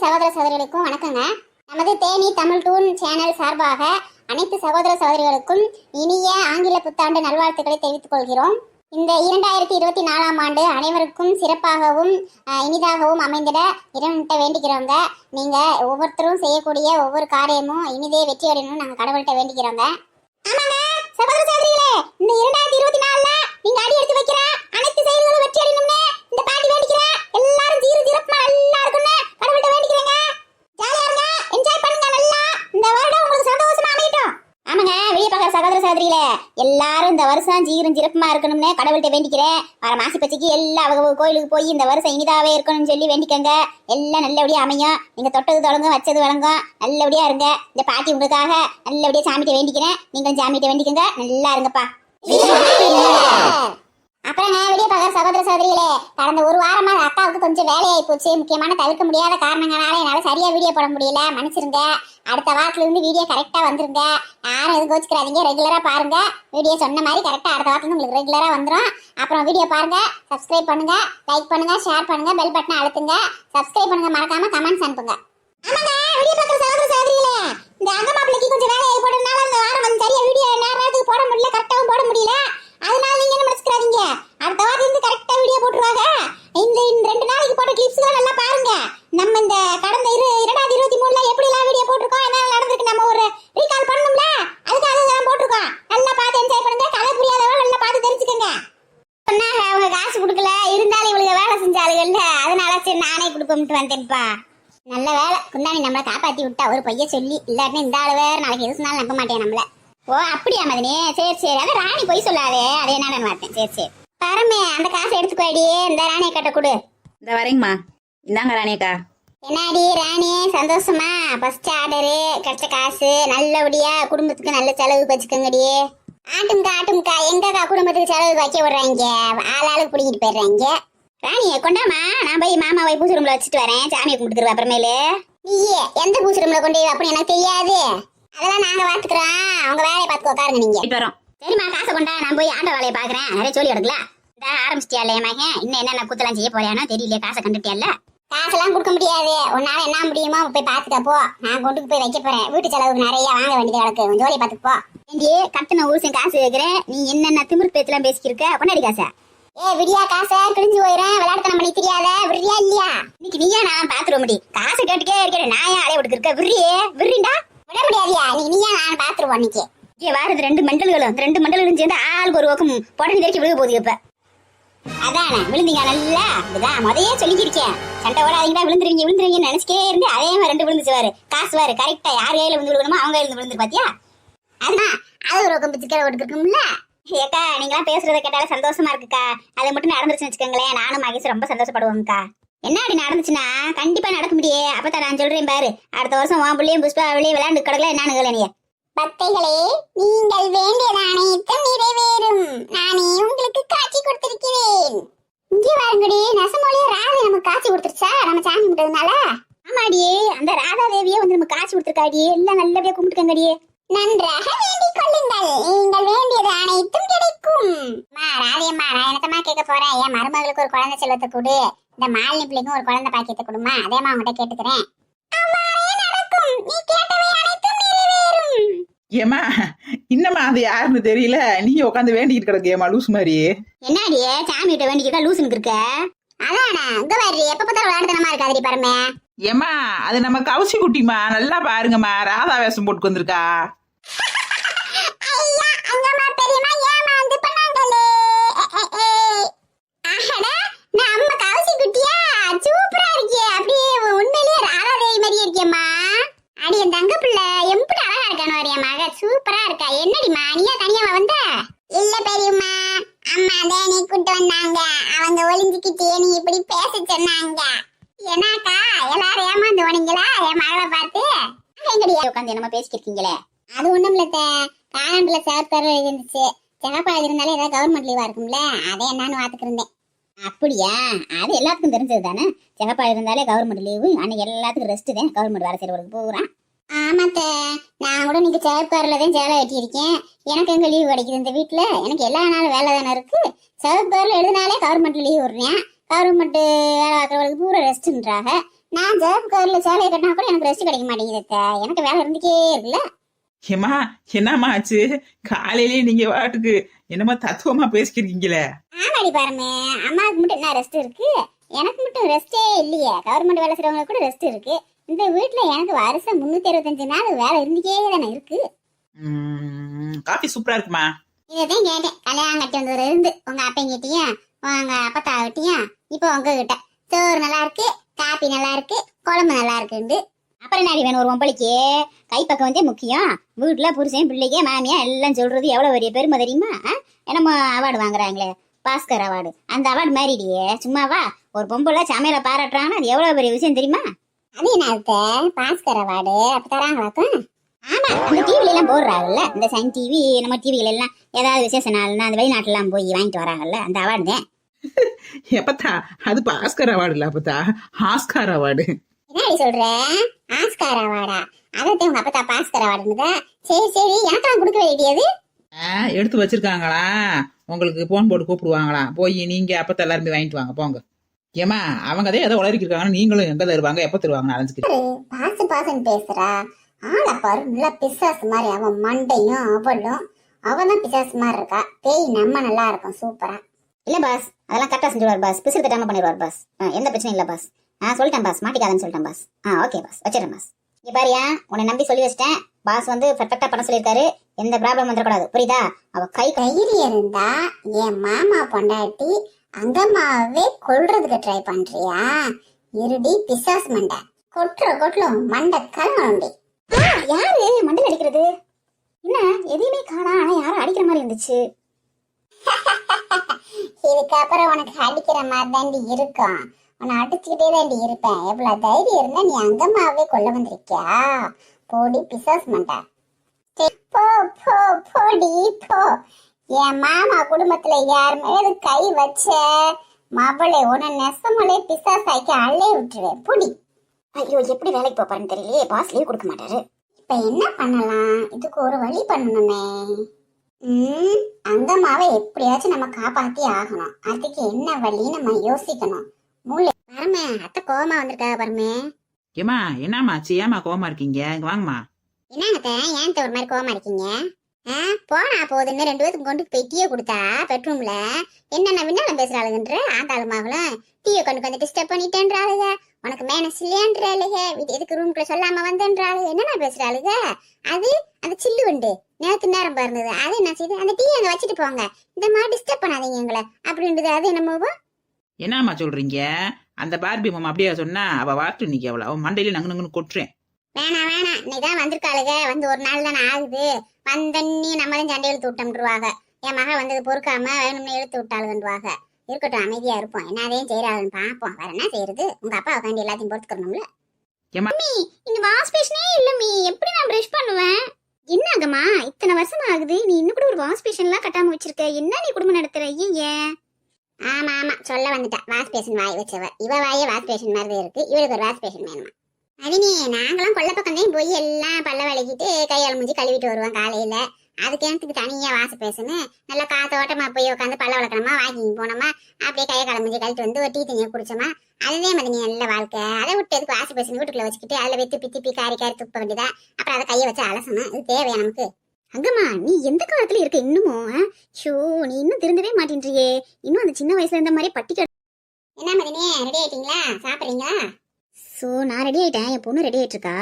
சகோதர சகோதரிகளுக்கும் வணக்கங்க. நமது தேனி தமிழ் டூன் சேனல் சார்பாக அனைத்து சகோதர சகோதரிகளுக்கும் இனிய ஆங்கில புத்தாண்டு நல்வாழ்த்துக்களை தெரிவித்துக் கொள்கிறோம். இந்த 2024ஆம் ஆண்டு அனைவருக்கும் சிறப்பாகவும் இனிதாகவும் அமைந்திட இறைவன்கிட்ட வேண்டிக்கிறோங்க. நீங்க ஒவ்வொருத்தரும் செய்யக்கூடிய ஒவ்வொரு காரியமும் இனிதே வெற்றி அடையணும்னு நாங்கள் கடவுள்கிட்ட வேண்டிக்கிறோங்க. ஆமாங்க சகோதர சகோதரிகளே, இந்த 2024ல நீங்க அடி எடுத்து வைக்கிற அனைத்து செயல்களும் வெற்றி அடையணும்னு இந்த பாட்டி வேண்டிக்கிறேன். எல்லாரும் சிறப்பா நல்லா இருக்கும்னு கடவுள்கிட்ட வேண்டிக்கிறேங்க. ஜாலியா இருங்க, என்ஜாய் பண்ணுங்க, நல்லா இந்த வருடம் உங்களுக்கு சந்தோஷமா அமையட்டும். ஆமாங்க வெளிய பார்க்குற சகோதர சகோதரிகளே, எல்லாரும் இந்த வருஷம் சிறப்பா இருக்கணும்னு கடவுள்கிட்ட வேண்டிக்கிறேன். வர மாசி பச்சைக்கு எல்லா கோயிலுக்கு போய் இந்த வருஷம் இனிதாவே இருக்கணும்னு சொல்லி வேண்டிக்கங்க. எல்லாம் நல்லபடியா அமையும். நீங்க தொட்டது தொடங்கும், வச்சது வழங்கும், நல்லபடியா இருங்க. இந்த பாட்டி உங்களுக்காக நல்லபடியா சாமிகிட்ட வேண்டிக்கிறேன். நீங்களும் சாமிகிட்ட வேண்டிக்கங்க, நல்லா இருங்கப்பா. அப்புறம் வெளியே பார்க்குற சகோதர சகோதரிகளே, கடந்த ஒரு வாரமா அக்காவுக்கு கொஞ்சம் வேலையாகி போச்சு. முக்கியமான தவிர்க்க முடியாத காரணங்களால என்னால் சரியா வீடியோ போட முடியல, மன்னிச்சிருங்க. அடுத்த வாரத்துல இருந்து வீடியோ கரெக்டா வந்துருங்க. யாரும் எதுவும் கோச்சிக்கிறாதீங்க, ரெகுலரா பாருங்க. வீடியோ சொன்ன மாதிரி கரெக்டா அடுத்த வாரத்துல உங்களுக்கு ரெகுலரா வந்துடும். அப்புறம் வீடியோ பாருங்க, சப்ஸ்கிரைப் பண்ணுங்க, லைக் பண்ணுங்க, ஷேர் பண்ணுங்க, பெல் பட்டனை அழுத்துங்க, சப்ஸ்கிரைப் பண்ணுங்க, மறக்காம கமெண்ட்ஸ் அனுப்புங்க. ஆமாங்க வீடியோ பார்க்குற சகோதர சகோதரிகளே, இந்த அங்க மாப்பிளைக்கு கொஞ்சம் வேலையாகி போட்டதுனால இந்த வாரம் வந்து சரியா வீடியோ நேரத்துக்கு போட முடியல, கரெக்டாகவும் போட முடியல. அதனால நீங்க என்ன மனசுக்குறாதீங்க, அடுத்த வாரத்துல இருந்து கரெக்டா வீடியோ போட்டுருவாங்க. இந்த 2 நாளைக்கு போட்ட கிளிப்ஸ்லாம் நல்லா பாருங்க. நம்ம இந்த கடந்த 2023ல எப்படி எல்லாம் வீடியோ போட்டிருக்கோம், என்ன நடந்திருக்கு நம்ம ஒரு ரீகால் பண்ணணும்ல, அதுக்காக தான் போட்டிருக்கோம். நல்லா பார்த்து என்ஜாய் பண்ணுங்க. கதை புரியாதவங்க நல்லா பார்த்து தெரிஞ்சுக்கங்க. சொன்னாங்க அவங்க காசு கொடுக்கல, இருந்தாலும் இவளுக்கு வேலை செஞ்சாளுகள்ல, அதனால சரி நானே கொடுப்போம்ட்டு வந்தேன்ப்பா. நல்ல வேலை குந்தாணி நம்மளை காப்பாத்தி விட்டா, ஒரு பைய சொல்லி. இல்லாட்டினா இந்த ஆளு வேற நாளைக்கு எது சொன்னாலும் நம்ப மாட்டேன் நம்மள. ஓ அப்படியா மதனி, சரி சரி. அதான் ராணி போய் சொல்லாதே, அதே நான் பார்த்தேன். சரி சரி பரமே, அந்த காசை எடுத்துக்கோடியே, இந்த ராணியை கட்ட கொடு. இந்த வரேங்கம்மா, இந்தாங்க ராணியக்கா. என்னடி ராணி, சந்தோஷமா? ஃபர்ஸ்ட் ஆர்டரு கிடைச்ச காசு நல்லபடியா குடும்பத்துக்கு நல்ல செலவு வச்சுக்கோங்கடியே. ஆட்டும்க்கா எங்கக்கா குடும்பத்துக்கு செலவு வைக்க விடுறாங்க, ஆளாளுக்கு பிடிக்கிட்டு போயிடுறாங்க. ராணியை கொண்டாமா, நான் போய் மாமாவை பூசு ரூம்ல வச்சுட்டு வரேன், சாமியை கும்பிட்டுருவேன். அப்புறமேலு நீயே எந்த பூசு ரூம்ல கொண்டு அப்படின்னு எனக்கு தெரியாது, அதெல்லாம் நாங்க பாத்துக்கிறோம். அவங்க வேலையை பார்த்துக்கோ, உட்காருங்க நீங்க. வரோம். சரிம்மா காசை கொண்டா, நான் போய் ஆண்ட வேலையை பாக்குறேன். நிறைய சொல்லி எடுக்கல. இந்த ஆரம்பிச்சிட்டியால மகன், இன்னும் என்னென்ன கூத்தலாம் செய்ய போறியானோ தெரியல. காசை கண்டுட்டியால, காசெல்லாம் கொடுக்க முடியாது. உன்னால என்ன முடியுமோ போய் பாத்துக்க போ. நான் கொண்டு போய் வைக்க போறேன். வீட்டு செலவுக்கு நிறைய வாங்க வேண்டியது கிடக்கு, ஜோலியை பாத்துக்கு போ. ஏண்டி கட்டுன ஊசம் காசு வைக்கிறேன், நீ என்னென்ன திமிர் பேச்செல்லாம் பேசிக்கிருக்க. கொண்டாடி காசை. விடியா காசை கிழிஞ்சு போயிடுறேன். விளையாட்டுத்தனம் பண்ணி தெரியாத, விரியா இல்லையா? இன்னைக்கு நீயா நான் பாத்துருவ முடி. காசை கேட்டுக்கே இருக்கிற நாயா அலைய விட்டுருக்க. விரிண்டா விட முடியாதியா? நீயா நான் பாத்துருவோம். இன்னைக்கு இங்கே வாரது 2 மண்டல்களும் சேர்ந்து ஆளுக்கு ஒரு பக்கம் புடனி தெரிக்க விழுக போகுது. இப்ப அதானே விழுந்தீங்க நல்லா. இதுதான் முதையே சொல்லிக்கிருக்கேன், சண்டை ஓடாதீங்களா, விழுந்துருவீங்கன்னு நினைச்சுக்கே இருந்து அதே மாதிரி 2 விழுந்துச்சுவாரு. காசு வாரு கரெக்டா யார் கையில விழுந்து விழுகணுமோ அவங்க கையில விழுந்து பாத்தியா? அதுதான் அது ஒரு பக்கம் பிச்சுக்கிற ஓட்டுருக்கும்ல. ஏக்கா நீங்களாம் பேசுறத கேட்டாலும் சந்தோஷமா இருக்குக்கா. அதை மட்டும் நடந்துருச்சுன்னு வச்சுக்கோங்களேன், நானும் மகேஷ் ரொம்ப சந்தோஷப்படுவோம்க்கா. என்ன அப்படி நடந்துச்சுன்னா கண்டிப்பா நடக்க முடியே. அப்பதான் நான் சொல்றேன் பாரு, அடுத்த வருஷம் உன் பிள்ளையும் புஷ்பா வெளியே விளையாண்டு கிடக்கல. என்னன்னு நீங்க பக்தைகளே, நீங்கள் வேண்டியது அனைத்தும் நிறைவேறும். நானே உங்களுக்கு காட்சி கொடுத்திருக்கிறேன். இங்கே வாருங்கடி, நெசமொழியே ராதை நமக்கு காட்சி கொடுத்துருச்சா நம்ம சாமி கும்பிட்டதுனால? ஆமாடியே, அந்த ராதா தேவியே வந்து நமக்கு காட்சி கொடுத்துருக்காடியே. எல்லாம் நல்லபடியா கும்பிட்டுக்கங்கடியே. நன்றாக வேண்டிக் கொள்ளுங்கள், நீங்கள் வேண்டியது அனைத்தும் கிடைக்கும். ராதையம்மா, நான் என்னத்தமா கேட்க போறேன், என் மருமகளுக்கு ஒரு குழந்தை செல்வத்தை கொடு, இந்த மாலினி பிள்ளைக்கும் ஒரு குழந்தை பாக்கியத்தை கொடுமா. அதேமா அவங்ககிட்ட கேட்டுக்கிறேன். நீ கேட்டவை அனைத்தும் நிறைவேறும். ஏமா இன்னமா அது யாருன்னு தெரியல, நீ உட்காந்து வேண்டிக்கிட்டு கிடக்கு. ஏமா லூஸ் மாதிரி என்னடியே சாமி கிட்ட வேண்டிக்கிட்டா லூசுன்னு இருக்க? அதானே இங்க பாரு, எப்ப பார்த்தாலும் விளையாடுத்தனமா இருக்காதடி பரமே. ஏமா அது நம்ம கவுசி குட்டிமா, நல்லா பாருங்கம்மா, ராதா வேஷம் போட்டு வந்திருக்கா. சூப்பரா இருக்கா. என்னடிமா நீயா தனியாவா வந்த? இல்ல பெரியம்மா, அம்மா தான் நீ கூட்டு வந்தாங்க. அவங்க ஒளிஞ்சுக்கிட்டே நீ இப்படி பேச சொன்னாங்க. ஏனாக்கா எல்லாரும் ஏமாந்து போனீங்களா என் மகளை பார்த்து? எங்கடி உட்காந்து என்னமா பேசிக்கிருக்கீங்களே? அது ஒண்ணும் இல்ல, காலண்டர்ல சேர்த்தர இருந்துச்சு. ஜெகப்பா இருந்தாலே ஏதாவது கவர்மெண்ட் லீவா இருக்கும்ல, அதே என்னன்னு பாத்துக்கு இருந்தேன். அப்படியா? அது எல்லாத்துக்கும் தெரிஞ்சது தானே, ஜெகப்பா இருந்தாலே கவர்மெண்ட் லீவு. அன்னைக்கு எல்லாத்துக்கும் ரெஸ்ட் தான், கவர்மெண்ட் வேலை செய்யறவங்களுக்கு போகிறான். ஆமாத்த, நான் கூட இன்னைக்கு சேவப்பாரில் தான் சேலை வெட்டியிருக்கேன். எனக்கு எங்க லீவு கிடைக்குது இந்த வீட்டுல? எனக்கு எல்லா நாளும் வேலை தானே இருக்கு. சேவப்பாரில் எழுதினாலே கவர்மெண்ட்ல லீவ் விடுறேன். கவர்மெண்ட் வேலை பார்க்குறவங்களுக்கு பூரா ரெஸ்ட்ன்றாங்க. நான் ஜாப் கவர்ல சேலையை கட்டினா கூட எனக்கு ரெஸ்ட் கிடைக்க மாட்டேங்குது அத்தை. எனக்கு வேலை இருந்துக்கே இருக்குல்ல. ஏமா என்னம்மா ஆச்சு? காலையிலேயே நீங்க வாட்டுக்கு என்னமா தத்துவமா பேசிக்கிறீங்களே. ஆமாடி பாருமே, அம்மாவுக்கு மட்டும் என்ன ரெஸ்ட் இருக்கு, எனக்கு மட்டும் ரெஸ்டே இல்லையே. கவர்மெண்ட் வேலை செய்றவங்களுக்கு கூட ரெஸ்ட் இருக்கு. இந்த வீட்டுல எனக்கு வருஷம் 365 நாள் வேலை இருந்துக்கே தானே இருக்கு. காஃபி சூப்பரா இருக்குமா? இதைதான் கேட்டேன். கல்யாணம் கட்டி வந்ததுல இருந்து உங்க அப்பங்கிட்டயும் உங்க அப்பத்தாவட்டியும் இப்போ உங்ககிட்ட சோறு நல்லா இருக்கு, காப்பி நல்லா இருக்கு, குழம்பு நல்லா இருக்குண்டு. அப்புறம் என்ன வேணும் ஒரு பொம்பளைக்கு? கைப்பக்கம் வந்தே முக்கியம். வீட்டுல புருஷன் பிள்ளைக்கு மாமியா எல்லாம் சொல்றது எவ்வளவு பெரிய பெருமை தெரியுமா? என்னமோ அவார்டு வாங்குறாங்களே, பாஸ்கர் அவார்டு, அந்த அவார்டு மாதிரிடியே. சும்மாவா ஒரு பொம்பளை சமையல பாராட்டுறாங்கன்னா அது எவ்வளவு பெரிய விஷயம் தெரியுமா? அது என்ன பாஸ்கர் அவார்டு அப்ப தராங்களாக்கும்? ஆமா, அந்த டிவில எல்லாம் போடுறாங்கல்ல, இந்த சன் டிவி நம்ம டிவில எல்லாம் ஏதாவது விசேஷ நாள்னா அந்த வெளிநாட்டுல எல்லாம் போய் வாங்கிட்டு வராங்கல்ல, அந்த அவார்டு தான். எப்பத்தா அது பாஸ்கர் அவார்டு இல்ல அப்பத்தா, ஆஸ்கார் அவார்டு. என்ன சொல்ற? ஆஸ்கார் அவார்டா? அதான் உங்க அப்பத்தா பாஸ்கர் அவார்டுன்னு. சரி சரி, எனக்கெல்லாம் கொடுக்க வேண்டியது. எடுத்து வச்சிருக்காங்களா? உங்களுக்கு போன் போட்டு கூப்பிடுவாங்களா? போய் நீங்க அப்பத்த எல்லாரும் போய் வாங்கிட்டு வாங்க போங்க. ஏமா அவங்க அதே ஏதோ உளறிக்கிட்டு இருக்காங்க, நீங்களும் எங்க தருவாங்க எப்ப தருவாங்க அலைஞ்சுக்கிட்டு. பாசு பாசன்னு பேசுறா ஆளை பாரு, நல்லா பிசாசு மாதிரி. அவன் மண்டையும் அவளும் அவதான் பிசாசு மாதிரி இருக்கா. பேய் நம்ம நல்லா இருக்கும் சூப்பரா. இல்ல பாஸ், அதெல்லாம் கரெக்டா செஞ்சுருவார் பாஸ், பிசுறு தட்டாம பண்ணிடுவார் பாஸ். எந்த பிரச்சனையும் இல்ல பாஸ். சொல்லிட்டேன் பாஸ், மாட்டிக்காதன்னு சொல்லிட்டேன் பாஸ். ஓகே பாஸ், வச்சிடறேன் பாஸ். இங்க பாரியா, உன்னை நம்பி சொல்லி வச்சிட்டேன். பாஸ் வந்து பர்ஃபெக்டா பண்ண சொல்லியிருக்காரு, எந்த ப்ராப்ளம் வந்துடக்கூடாது, புரியுதா? அவ தைரியம் இருந்தா என் மாமா பொண்டாட்டி அங்கம்மாவே கொல்றதுக்கு ட்ரை பண்றியா? இருடி பிசாஸ் மண்டை, கொட்லும் மண்டை கலங்கி. யாரு மண்டல் அடிக்கிறது? என்ன எதையுமே காணா, ஆனா யாரும் அடிக்கிற மாதிரி இருந்துச்சு. இதுக்கப்புறம் உனக்கு அடிக்கிற மாதிரி தாண்டி இருக்கும். உன்னை அடிச்சுக்கிட்டே தாண்டி இருப்பேன். எவ்வளவு தைரியம் இருந்தா நீ அங்கம்மாவே கொல்ல வந்திருக்கியா? போடி பிசாஸ் மண்டை, போ போ போடி போ. என் மாமா குடும்பத்துல யார் மேல கை வச்ச மவளை உன்னை நெசமலே பிசாசாக்கி அள்ளே விட்டுருவேன் புடி. ஐயோ, எப்படி வேலைக்கு போப்பாருன்னு தெரியலையே, பாஸ் லீவ் கொடுக்க மாட்டாரு. இப்ப என்ன பண்ணலாம்? இதுக்கு ஒரு வழி பண்ணணுமே. அங்கம்மாவை எப்படியாச்சும் நம்ம காப்பாத்தி ஆகணும். அதுக்கு என்ன வழி நம்ம யோசிக்கணும். மூளை பரமே, அத்தை கோவமா வந்திருக்கா பரமே. ஏமா என்னம்மாச்சு? ஏமா கோவமா இருக்கீங்க? இங்க வாங்கம்மா. என்னங்க ஏன் ஒரு மாதிரி கோவமா இருக்கீங்க? போனா போகுதுன்னு 2 பேருக்கு கொண்டு போய் டீயை கொடுத்தா பெட்ரூம்ல என்னென்ன விண்ணாலும் பேசுறாளுங்கன்ற ஆந்தாளுமாவளும் டீயை கொண்டு வந்து டிஸ்டர்ப் பண்ணிட்டேன்றாளுங்க. உனக்கு மேனஸ் இல்லையன்றாளுங்க. எதுக்கு ரூம்குள்ள சொல்லாம வந்தேன்றாளுங்க. என்னென்ன பேசுறாளுங்க? அது அந்த சில்லு உண்டு நேரத்து நேரம் பாருந்தது. அது என்ன செய்யுது? அந்த டீ அங்க வச்சுட்டு போங்க, இந்த மாதிரி டிஸ்டர்ப் பண்ணாதீங்க எங்களை அப்படின்றது. அது என்னமோ என்னம்மா சொல்றீங்க? அந்த பார்பி மாமா அப்படியே சொன்னா அவ வார்த்தை இன்னைக்கு அவளை அவன் மண்டையில நங்கு கொட்டுறேன். வேணாம் இன்னைதான் வந்திருக்காளுங்க, வந்து ஒரு நாள் தானே ஆகுது. வந்தன்னி நம்மளும் சண்டை இழுத்து விட்டோம்ன்றுவாங்க. என் மக வந்தது பொறுக்காம வேணும்னு இழுத்து விட்டாளுன்றுவாங்க. இருக்கட்டும், அமைதியா இருப்போம். என்ன அதையும் செய்யறாளுன்னு பாப்போம். வேற என்ன செய்யறது? உங்க அப்பா உட்காந்து எல்லாத்தையும் பொறுத்துக்கணும்ல. இந்த வாஷ் பேஷனே இல்ல மீ, எப்படி நான் பிரஷ் பண்ணுவேன்? என்னங்கம்மா இத்தனை வருஷம் ஆகுது, நீ இன்னும் கூட ஒரு வாஷ் பேஷன்லாம் கட்டாம வச்சிருக்க. என்ன நீ குடும்பம் நடத்துற? ஏன்? ஆமா சொல்ல வந்துட்டா, வாஷ் பேஷன் வாய் வச்சவ. இவ வாயே வாஷ் பேஷன் மாதிரி இருக்கு, இவளுக்கு ஒரு வாஷ் பேஷன் வேணுமா? அதினி, நாங்களும் கொல்ல பக்கம் போய் எல்லாம் பல்ல வலிக்கிட்டு கையால முடிஞ்சு கழுவிட்டு வருவோம் காலையில. அதுக்கு எனக்கு தனியா வாச பேசணும். நல்லா காத்தோட்டமா போய் உட்காந்து பல்ல வளர்க்கணுமா, வாக்கிங் போனோமா, அப்படியே கையை கால முடிஞ்சு கழிட்டு வந்து ஒரு டீ தண்ணியை குடிச்சோமா. அதுவே மதினி நல்ல வாழ்க்கை. அதை விட்டு எதுக்கு வாச பேசணும் வீட்டுக்குள்ள வச்சுக்கிட்டு அதுல வெத்து பித்தி காரி துப்ப வேண்டியதா? அப்புறம் அதை கையை வச்சு அலசணும். இது தேவையா நமக்கு? அங்கம்மா, நீ எந்த காலத்துல இருக்க இன்னமும்? ஷோ, நீ இன்னும் திருந்தவே மாட்டேன்றியே. இன்னும் அந்த சின்ன வயசுல இருந்த மாதிரி பட்டிக்க. என்ன மதினி, ரெடி ஆயிட்டீங்களா? சாப்பிடுறீங்களா? ஸோ நான் ரெடி ஆயிட்டேன், என் பொண்ணு ரெடி ஆயிட்டு இருக்கா.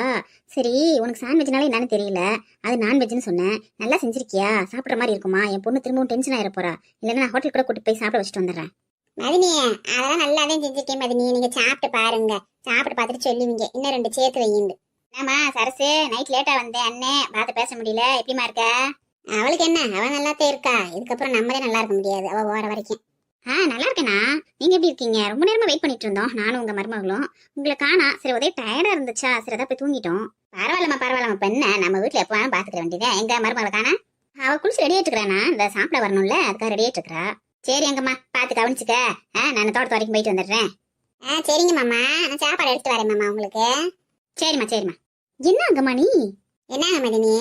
சரி, உனக்கு சாண்ட்விச்னால என்னன்னு தெரியல, அது நான்வெஜ்னு சொன்னேன். நல்லா செஞ்சிருக்கியா? சாப்பிட்ற மாதிரி இருக்குமா? என் பொண்ணு திரும்பவும் டென்ஷன் ஆயிட போறா. இல்லைன்னா நான் ஹோட்டல் கூட கூட்டிட்டு போய் சாப்பிட வச்சுட்டு வந்துடுறேன். மதினி, அதெல்லாம் நல்லா தான் செஞ்சிருக்கேன் மதினி. நீங்க சாப்பிட்டு பாருங்க, சாப்பிட்டு பார்த்துட்டு சொல்லுவீங்க. இன்னும் 2 சேர்த்து வையுண்டு. ஆமா சரசு, நைட் லேட்டா வந்தேன் அண்ணே, பார்த்து பேச முடியல. எப்படிமா இருக்க? அவளுக்கு என்ன, அவ நல்லாத்தே இருக்கா. இதுக்கப்புறம் நம்மளே நல்லா இருக்க முடியாது அவ போற வரைக்கும். நல்லா இருக்கேண்ணா. நீங்க எப்படி இருக்கீங்க? ரொம்ப நேரமா வெயிட் பண்ணிட்டு இருந்தோம், நானும் உங்க மருமகளும். உங்களை காணா. சரி, ஒரே டயர்டா இருந்துச்சா, சரி அதான் போய் தூங்கிட்டோம். பரவாயில்லம்மா பெண்ண, நம்ம வீட்டுல எப்ப வேணாலும் பாத்துக்கிற வேண்டியதா. எங்க மருமகளை காணா? அவ குளிச்சு ரெடி ஆயிட்டு இருக்கிறானா, இந்த சாப்பிட வரணும்ல, அதுக்காக ரெடி ஆயிட்டு இருக்கா. சரி எங்கம்மா, பார்த்து கவனிச்சுக்க. நான் தோட்டத்து வரைக்கும் போயிட்டு வந்துடுறேன். சரிங்க மாமா, நான் சாப்பாடு எடுத்து வரேன் மாமா உங்களுக்கு. சரிம்மா. என்ன அங்கம்மா நீ? என்ன மதினி,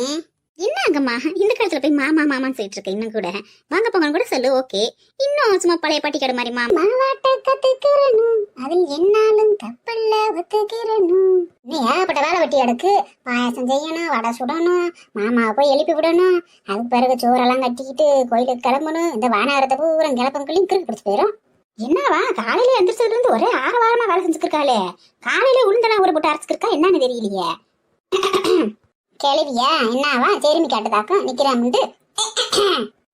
என்னங்கம்மா இந்த காலத்துல போய் மாமா மாமான்னு சொல்லிட்டு இருக்க இன்னும் கூட வாங்க போங்கன்னு கூட சொல்லு ஓகே. இன்னும் சும்மா பழைய பாட்டி கடை மாதிரி மாவாட்ட கத்துக்கிறனும் அதில் என்னாலும் கப்பல்ல ஒத்துக்கிறனும். இன்னும் ஏகப்பட்ட வேலை வெட்டி எடுக்கு. பாயாசம் செய்யணும், வடை சுடணும், மாமாவை போய் எழுப்பி விடணும், அதுக்கு பிறகு சோறெல்லாம் கட்டிக்கிட்டு கோயிலுக்கு கிளம்பணும். இந்த வானகரத்தை பூரா கிளப்பங்களையும் கிறுக்கு பிடிச்சி போயிடும். என்னவா காலையில எந்திரிச்சதுல இருந்து ஒரே ஆரவாரமா வேலை செஞ்சுருக்காளே. காலையில உளுந்தெல்லாம் ஊற போட்டு அரைச்சிருக்கா என்னன்னு தெரியலையே. கேள்வியா என்னவா சேருமி காட்டுதாக்கும் நிக்கிறான்ட்டு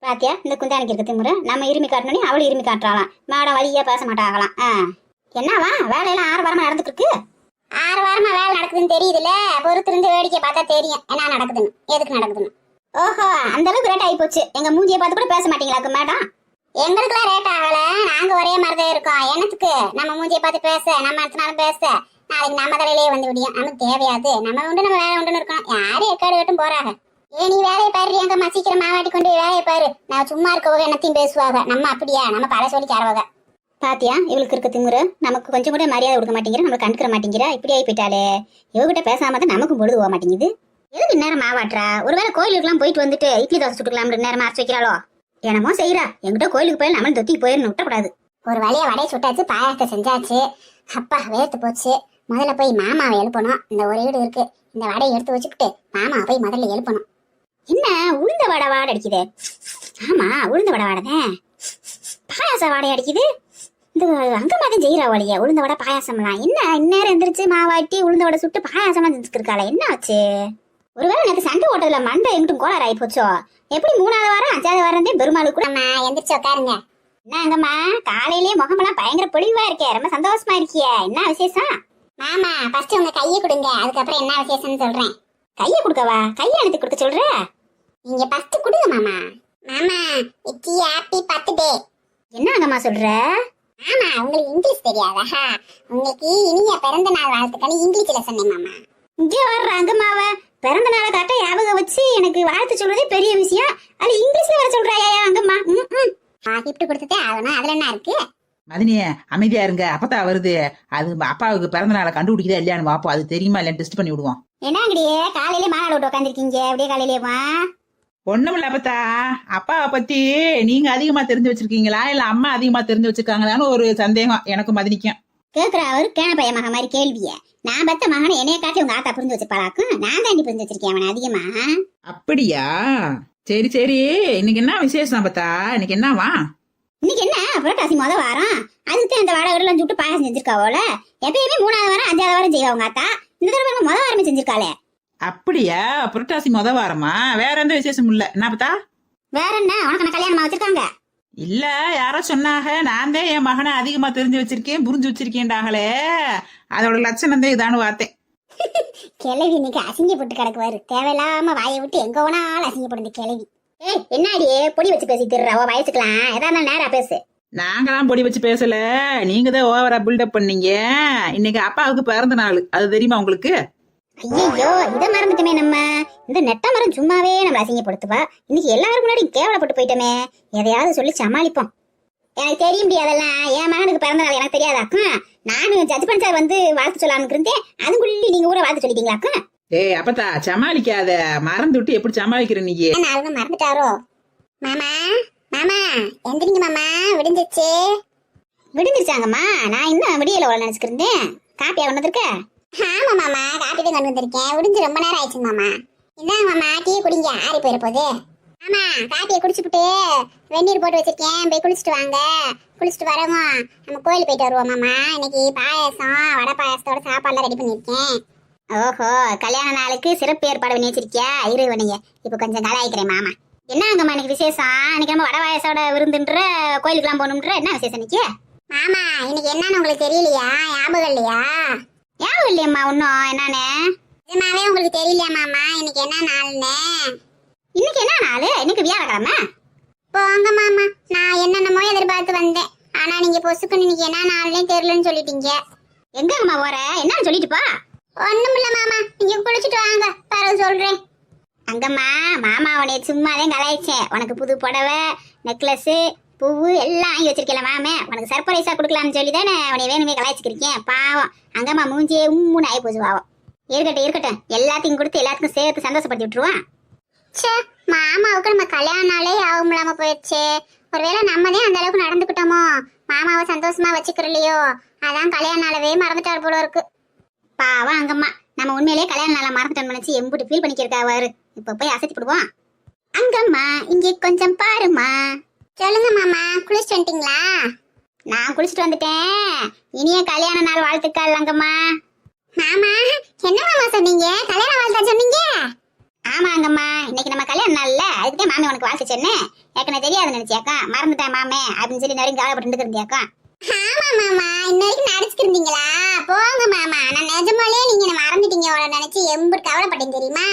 பாத்தியா இந்த குந்தானிக்கு இருக்க திமுறை. நம்ம இருமி காட்டணும், அவளு இருமி காட்டுறாளாம். மேடம் வழியா பேச மாட்டாங்களாம். என்னவா வேலையெல்லாம் 6 வாரமா நடந்துட்டு இருக்கு. 6 வாரமா வேலை நடக்குதுன்னு தெரியுதுல, பொறுத்து இருந்து வேடிக்கை பார்த்தா தெரியும் என்ன நடக்குதுன்னு, எதுக்கு நடக்குதுன்னு. ஓஹோ அந்த அளவுக்கு ரேட் ஆகி போச்சு. எங்க மூஞ்சியை பார்த்து கூட பேச மாட்டீங்களாக்கு மேடம். எங்களுக்குலாம் ரேட் ஆகல, நாங்க ஒரே மாதிரிதான் இருக்கோம். என்னத்துக்கு நம்ம மூஞ்சியை பார்த்து பேச, நம்ம அடுத்த பேச, நாளைக்கு நம்ம தலையிலேயே வந்து விடியும். நமக்கு தேவையாது, நம்ம உண்டு நம்ம வேலை உண்டுன்னு இருக்கணும். யாரும் எக்காடு கட்டும் போறாங்க. நீ வேலையை பாரு எங்கம்மா, சீக்கிரம் மாவாட்டி கொண்டு வேலையை பாரு. நான் சும்மா இருக்கவங்க என்னத்தையும் பேசுவாங்க. நம்ம அப்படியா, நம்ம பல சொல்லி தரவங்க. பாத்தியா இவளுக்கு இருக்க திமுறை. நமக்கு கொஞ்சம் கூட மரியாதை கொடுக்க மாட்டேங்கிற, நம்மளை கண்டுக்கிற மாட்டேங்கிற. இப்படி ஆகி போயிட்டாலே. இவகிட்ட பேசாம தான் நமக்கும் பொழுது போக மாட்டேங்குது. எதுக்கு நேரம் மாவாட்டுறா? ஒருவேளை கோயிலுக்குலாம் போயிட்டு வந்துட்டு இட்லி தோசை சுட்டுக்கலாம் நேரம் அரைச்சு வைக்கிறாளோ என்னமோ செய்யறா. எங்கிட்ட கோயிலுக்கு போய் நம்மளும் தொத்தி போயிருந்து விட்டக்கூடாது. ஒரு வழியா வடையை சுட்டாச்சு, பாயாசத்தை செஞ்சாச்சு. அப்பா வேர்த்து போச்சு. முதல்ல போய் மாமாவை எழுப்பணும். இந்த ஒரு வீடு இருக்கு, இந்த வடையை எடுத்து வச்சுக்கிட்டு மாமாவை போய் முதல்ல எழுப்பணும். என்ன உளுந்த வடை வாடை அடிக்குது? ஆமா உளுந்த வடை வாடதான். பாயாச வாடை அடிக்குது. இந்த அங்க மாதிரி செய்யறா வழியா உளுந்த வடை பாயாசம்லாம். என்ன இந்நேரம் எந்திரிச்சு மாவாட்டி உளுந்த வடை சுட்டு பாயாசம்லாம் செஞ்சுருக்காள. என்ன ஆச்சு? ஒருவேளை எனக்கு சண்டை ஓட்டதுல மண்டை எங்கிட்டும் கோளாறு ஆகி போச்சோ. எப்படி 3வது வாரம் 5வது வாரம் பெருமாள் கூட எந்திரிச்சு உட்காருங்க. என்னங்கம்மா காலையிலேயே முகமெல்லாம் பயங்கர பொலிவா இருக்கே, ரொம்ப சந்தோஷமா இருக்கியே, என்ன விசேஷம்? மாமா ஃபர்ஸ்ட் உங்க கையை கொடுங்க, அதுக்கப்புறம் என்ன விசேஷம்னு சொல்றேன். கையை கொடுக்கவா? கையை எடுத்து கொடுக்க சொல்ற? நீங்க ஃபர்ஸ்ட் கொடுங்க மாமா. மாமா இட்லி ஹாப்பி பர்த்டே. என்னங்கம்மா சொல்ற? மாமா உங்களுக்கு இங்கிலீஷ் தெரியாதா? உங்களுக்கு இனிய பிறந்த நாள் வாழ்த்துக்கள் இங்கிலீஷ்ல சொன்னேன் மாமா. இங்கே வர்றாங்க மாவ பிறந்த நாளை கரெக்டா ஞாபகம் வச்சு எனக்கு வாழ்த்து சொல்றதே பெரிய விஷயம். அது இங்கிலீஷ்ல வர சொல்றாயா அங்கம்மா? கிஃப்ட் கொடுத்ததே ஆகணும், அதுல என்ன இருக்கு? மதினிய அமைதியா இருங்க, அப்பத்தா வருது. அது அப்பாவுக்கு பிறந்த நாளை கண்டுபிடிக்குதா இல்லையான்னு பாப்போம். அது தெரியுமா இல்லைன்னு டெஸ்ட் பண்ணி விடுவோம். என்னங்கடியே காலையிலே மாநாடு விட்டு உட்காந்துருக்கீங்க? அப்படியே காலையிலேவா? ஒண்ணுமில்ல அப்பத்தா, அப்பாவை பத்தி நீங்க அதிகமா தெரிஞ்சு வச்சிருக்கீங்களா இல்ல அம்மா அதிகமா தெரிஞ்சு வச்சிருக்காங்களான்னு ஒரு சந்தேகம் எனக்கும் மதினிக்கும். கேக்குற அவரு கேன பைய மக மாதிரி கேள்விய. நான் பத்த மகனை என்னைய காட்டி உங்க ஆத்தா புரிஞ்சு வச்சிருப்பாளாக்கும். நான் தாண்டி புரிஞ்சு வச்சிருக்கேன் அவனை அதிகமா. அப்படியா? சரி சரி, இன்னைக்கு என்ன விசேஷம் அப்பத்தா? இன்னைக்கு என்னவா? இன்னைக்கு என்ன புரட்டாசி வாரம். அதுக்கு அந்த வாடகை எல்லாம் சுட்டு பாயாசம் செஞ்சிருக்காவோல. எப்பயுமே 3வது வாரம் 5வது வாரம் செய்வா உங்க ஆத்தா. இந்த தடவை வாரமே செஞ்சிருக்காளே. அப்படியா? புரட்டாசி வாரமா? வேற எந்த விசேஷம் இல்ல என்ன அப்பத்தா? வேற என்ன உனக்கு கல்யாணமா வச்சிருக்காங்க? இல்ல யாரோ சொன்னாங்க, நான் தான் என் மகனை அதிகமா தெரிஞ்சு வச்சிருக்கேன் புரிஞ்சு வச்சிருக்கேன்டாங்களே, அதோட லட்சணம் தான் இதான்னு பார்த்தேன். கிளவி இன்னைக்கு அசிங்கப்பட்டு கிடக்குவாரு. தேவையில்லாம வாயை விட்டு எங்க வேணாலும் அசிங்கப்படுது கிளவி. ஏய் என்னாடியே பொடி வச்சு பேசி திருறாவோ வயசுக்கலாம். எதா இருந்தாலும் நேரா பேசு. நாங்களாம் பொடி வச்சு பேசல, நீங்க தான் ஓவரா பில்டப் பண்ணீங்க. இன்னைக்கு அப்பாவுக்கு பிறந்த நாள், அது தெரியுமா உங்களுக்கு? ஐயோ இதை மறந்துட்டோமே நம்ம. இந்த நெட்ட மரம் சும்மாவே நம்ம அசிங்கப்படுத்துவா. இன்னைக்கு எல்லாரும் முன்னாடி கேவலப்பட்டு போயிட்டோமே. எதையாவது சொல்லி சமாளிப்போம். எனக்கு தெரிய முடியாதெல்லாம். என் மகனுக்கு பிறந்த நாள் எனக்கு தெரியாதாக்கும். நானும் ஜட்ஜ்மெண்ட் சார் வந்து வாழ்த்து சொல்லலாம்னு இருந்தேன். அதுக்குள்ளே நீங்க கூட வாழ்த்து சொல்லிட்டீங்களாக்கும். ஏய் அப்பத்தா சமாளிக்காத, மறந்து விட்டு எப்படி சமாளிக்கிற நீ? அவங்க மறந்துட்டாரோ? மாமா மாமா எந்திரிங்க மாமா, விடிஞ்சிச்சு. விடிஞ்சிருச்சாங்கம்மா? நான் இன்னும் விடியல உள்ள நினைச்சுக்கிருந்தேன். காப்பியா வந்திருக்க? ஆமா மாமா காப்பி தான் கொண்டு வந்திருக்கேன். விடிஞ்சு ரொம்ப நேரம் ஆயிடுச்சு மாமா. இந்தாங்க மாமா டீ குடிங்க, ஆறி போயிட போகுது. ஆமா காப்பியை குடிச்சுட்டு வெந்நீர் போட்டு வச்சிருக்கேன், போய் குளிச்சுட்டு வாங்க. குளிச்சுட்டு வரவும் நம்ம கோயில் போயிட்டு வருவோம் மாமா. இன்னைக்கு பாயசம் வடை பாயசத்தோட சாப்பாடுலாம் ரெடி பண்ணிருக்கேன். ஓஹோ கல்யாண நாளுக்கு சிறப்பு ஏற்பாடு பண்ணி வச்சிருக்கியா? இருவனைய இப்ப கொஞ்சம் கலாய்க்கிறேன் மாமா. என்ன அங்கம்மா இன்னைக்கு விசேஷம்? இன்னைக்கு நம்ம வடை பாயசோட விருந்துன்ற கோயிலுக்குலாம் போகணுன்ற என்ன விசேஷம் இன்னைக்கு? மாமா இன்னைக்கு என்னன்னு உங்களுக்கு தெரியலையா? ஞாபகம் இல்லையா? ஞாபகம் இல்லையம்மா ஒன்னும். என்னன்னு நிஜமாவே உங்களுக்கு தெரியலையா மாமா இன்னைக்கு என்ன நாள்னு? இன்னைக்கு என்ன நாள்? இன்னைக்கு வியாழக்கிழமை. போங்க மாமா, நான் என்னென்னமோ எதிர்பார்த்து வந்தேன். ஆனா நீங்க பொசுக்குன்னு இன்னைக்கு என்ன நாள்னே தெரியலன்னு சொல்லிட்டீங்க. எங்கம்மா போற? என்னன்னு சொல்லிட்டுப்பா. ஒண்ணுமில்ல மாமா, நீங்க குளிச்சுட்டு வாங்க, பிறகு சொல்றேன். அங்கம்மா மாமா உனைய சும்மாதான் கலாய்ச்சேன். உனக்கு புது புடவை நெக்லஸ் பூவு எல்லாம் வாங்கி வச்சிருக்கல மாமே. உனக்கு சர்ப்ரைஸா கொடுக்கலாம்னு சொல்லி தானே உனைய வேணுமே கலாய்ச்சிருக்கேன். பாவம் அங்கம்மா மூஞ்சியே உம்முன்னு ஆகி போச்சு. பாவம் இருக்கட்டும் இருக்கட்டும், எல்லாத்தையும் கொடுத்து எல்லாத்துக்கும் சேர்த்து சந்தோஷப்படுத்தி விட்டுருவான். ச்சே, மாமாவுக்கு நம்ம கல்யாண நாளே ஆகும்லாம போயிடுச்சு. ஒருவேளை நம்மதே அந்த அளவுக்கு நடந்துக்கிட்டோமோ, மாமாவை சந்தோஷமா வச்சுக்கிறலையோ, அதான் கல்யாண நாளவே மறந்துட்டார் போல இருக்கு. பாவம் அங்கம்மா, நம்ம உண்மையிலேயே கல்யாண நாளை மறந்துட்டோம்னு நினைச்சு எம்புட்டு ஃபீல் பண்ணிக்கிறக்காவாரு. இப்ப போய் அசைச்சு விடுவோம். அங்கம்மா இங்கே கொஞ்சம் பாருமா. சொல்லுங்க மாமா, குளிச்சுட்டு வந்துட்டீங்களா? நான் குளிச்சுட்டு வந்துட்டேன். இனிய கல்யாண நாள் வாழ்த்துக்கள் அங்கம்மா. மாமா, என்ன மாமா சொன்னீங்க? கல்யாண வாழ்த்தா சொன்னீங்க? ஆமாங்கம்மா, இன்னைக்கு நம்ம கல்யாண நாள்ல, அதுக்குதான் மாமே உனக்கு வாழ்த்து சொன்னேன். ஏற்கனவே தெரியாது நினைச்சியாக்கா, மறந்துட்டேன் மாமே அப்படின்னு சொல்லி நிறைய கவலைப்பட்டு இருந்தியாக்கா. ஆமா மாமா, இன்னைக்கு நடிச்சுட்டு இருந்தீங்களா? போங்க மாமா, நான் நிஜமாலே நீங்க என்ன மறந்துட்டீங்க நினைச்சு எம்புட்டு கவலைப்பட்டேன் தெரியுமா?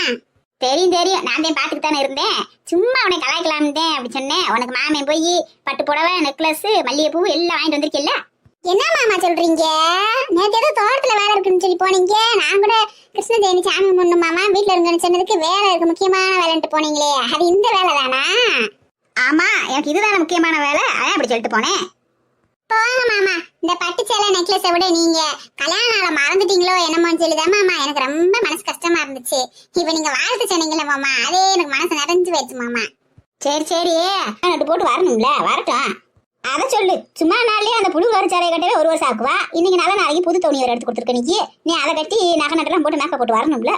தெரியும் தெரியும், நான் தான் பாத்துட்டு தானே இருந்தேன். சும்மா உன்னை கலாய்க்கலாம்னு அப்படி சொன்னேன். உனக்கு மாமே போய் பட்டு புடவை, நெக்லஸ், மல்லிகைப்பூ எல்லாம் வாங்கிட்டு வந்திருக்கல. என்ன மாமா சொல்றீங்க? நேற்று ஏதோ தோட்டத்துல வேலை இருக்குன்னு சொல்லி போனீங்க. நான் கூட கிருஷ்ண ஜெயந்தி சாமி முன்னு மாமா வீட்டுல இருங்கன்னு சொன்னதுக்கு வேலை இருக்கு, முக்கியமான வேலைன்ட்டு போனீங்களே, அது இந்த வேலை தானா? ஆமா, எனக்கு இதுதானே முக்கியமான வேலை, அதான் அப்படி சொல்லிட்டு போனேன். போங்க மாமா, இந்த பட்டு சேலை நெக்லஸை விட நீங்க கல்யாண நாளை மறந்துட்டீங்களோ என்னமோன்னு சொல்லிதான் மாமா எனக்கு ரொம்ப மனசு கஷ்டமா இருந்துச்சு. இப்ப நீங்க வாழ்த்து சொன்னீங்கல்ல மாமா, அதே எனக்கு மனசு நிறைஞ்சு போயிடுச்சு மாமா. சரி சரி, நட்டு போட்டு வரணும்ல, வரட்டும். அதை சொல்லு. சும்மா நாள்லயே அந்த புழு வர சேலையை கட்டவே ஒரு வருஷம் ஆக்குவா. இன்னைக்கு நல்ல நாளைக்கு புது துணி ஒரு எடுத்து கொடுத்துருக்க நீ அதை கட்டி நகை நட்டெல்லாம் போட்டு மேக்கப் போட்டு வரணும்ல.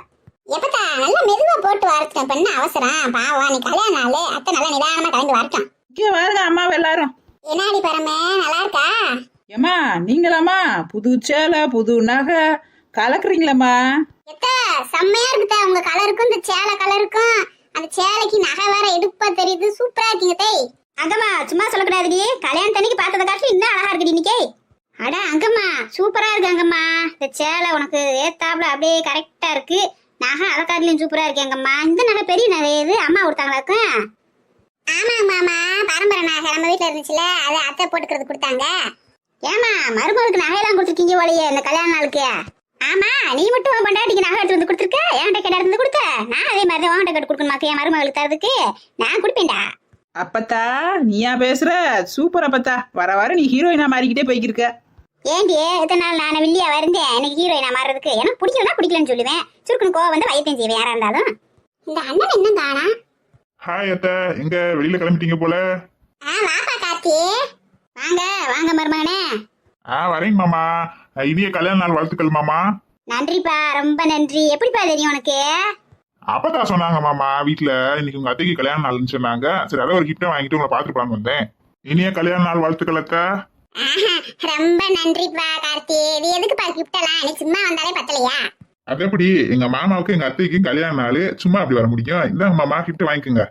எப்பத்தா நல்லா மெதுவா போட்டு வரட்டும், பண்ண அவசரம். பாவா நீ கல்யாண நாள், அத்தை நல்லா நிதானமா கலந்து வரட்டும். இங்கே வாருங்க அம்மாவை எல்லாரும். என்னாடி பரமே, நல்லா இருக்கா? ஏம்மா நீங்களாம்மா புது சேலை புது நகை கலக்குறீங்களாம்மா? எத்த செம்மையா இருக்குதா உங்க கலருக்கும் இந்த சேலை கலருக்கும். அந்த சேலைக்கு நகை வேற எடுப்பா தெரியுது, சூப்பரா இருக்கீங்க தேய். அங்கம்மா சும்மா சொல்லக்கூடாதுடி, கல்யாணத்தன்னைக்கு பார்த்தத காட்டிலும் இன்னும் அழகா இருக்குடி இன்னைக்கே. அட அங்கம்மா சூப்பரா இருக்கு அங்கம்மா, இந்த சேலை உனக்கு ஏத்தாப்புல அப்படியே கரெக்டா இருக்கு. நகை அலக்காரிலையும் சூப்பரா இருக்கு அங்கம்மா. இந்த நகை பெரிய நகை எது அம்மா கொடுத்தாங்களாக்கும்? ஆமா மாமா, பரம்பரை நகை நம்ம வீட்டுல இருந்துச்சுல, அதை அத்தை போட்டுக்கிறது கொடுத்தாங்க. ஏமா மருமகளுக்கு நகையெல்லாம் கொடுத்துருக்கீங்க போலயே இந்த கல்யாண நாளுக்கு? ஆமா, நீ மட்டும் பொண்டாட்டிக்கு நகை எடுத்து வந்து கொடுத்துருக்க, என்கிட்ட கேட்ட இருந்து கொடுத்த. நான் அதே மாதிரி உன்கிட்ட கேட்டு கொடுக்கணுமாக்கு என் மருமகளுக்கு தரதுக்கு நான் கொடுப்பேன்டா. அப்பத்தா நீயா பேசுற? சூப்பர் அப்பத்தா, வர வர நீ ஹீரோயினா மாறிக்கிட்டே போய்க்கிருக்க. ஏண்டி இத்தனை நாள் நான் வில்லியா வருந்தேன், எனக்கு ஹீரோயினா மாறுறதுக்கு? எனக்கு பிடிக்கலன்னா பிடிக்கலன்னு சொல்லுவேன், சுருக்குன்னு கோவம் வந்து வயத்தையும் செய்வேன் யாரா இருந்தாலும். இந்த அண்ணன் இன்னும் தானா? ஹாய் அத்தை, எங்க வெளியில கிளம்பிட்டீங்க போல? வாப்பா கார்த்தி, வாங்க வாங்க மருமகனே. வரேங்க மாமா. இனிய கல்யாண நாள் வாழ்த்துக்கள் மாமா. நன்றிப்பா, ரொம்ப நன்றி. எப்படிப்பா தெரியும் உனக்கு? அப்பதான் சொன்னாங்க மாமா, வீட்டுல இன்னைக்கு உங்க அத்தைக்கு கல்யாண நாள்னு சொன்னாங்க. சரி, அதை ஒரு கிஃப்ட் வாங்கிட்டு உங்களை பாத்துட்டு போலான்னு வந்தேன். இனிய கல்யாண நாள் வாழ்த்துக்கள் அக்கா. ரொம்ப நன்றிப்பா கார்த்தி. இது எதுக்குப்பா கிஃப்ட் எல்லாம்? நீ சும்மா வந்தாலே பத்தலையா? அது எப்படி எங்க மாமாவுக்கு எங்க அத்தைக்கும் கல்யாண நாள், சும்மா அப்படி வர முடியும்? இந்தாங்க மாமா, கிஃப்ட் வாங்கிக்கோங்க.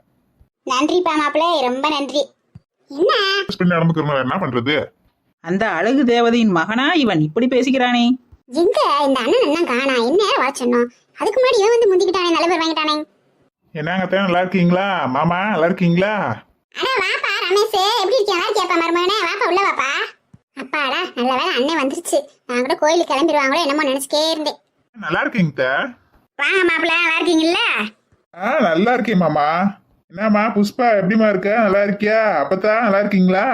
நன்றிப்பா மாப்பிள்ளை, ரொம்ப நன்றி. என்ன நடந்துக்கிறோம், என்ன பண்றது? அந்த அழகு தேவதையின் மகனா இவன் இப்படி பேசிக்கிறானே? எங்க இந்த அண்ணன் என்ன காணா? என்ன வர சொன்னோம், அதுக்கு முன்னாடி இவன் வந்து முந்திக்கிட்டானே, நல்ல பேர் வாங்கிட்டானே. என்னங்க அத்தை, நல்லா இருக்கீங்களா? மாமா நல்லா இருக்கீங்களா? அட வாப்பா ரமேஷ், எப்படி இருக்கியா? நல்லா இருக்கியாப்பா மருமகனே? வாப்பா உள்ள வாப்பா. அப்பாடா நல்ல வேலை அண்ணன் வந்துருச்சு. நான் கூட கோயிலுக்கு கிளம்பிடுவாங்களோ என்னமோ நினைச்சுட்டே இருந்தேன். நல்லா இருக்கீங்க அத்தை. வாங்க மாப்பிள்ளை, நல்லா இருக்கீங்கல்ல? நல்லா இருக்கேன் மாமா. என்னம்மா புஷ்பா, எப்படிமா இருக்க? நல்லா இருக்கியா? அப்பத்தா நல்லா இருக்கீங்களா?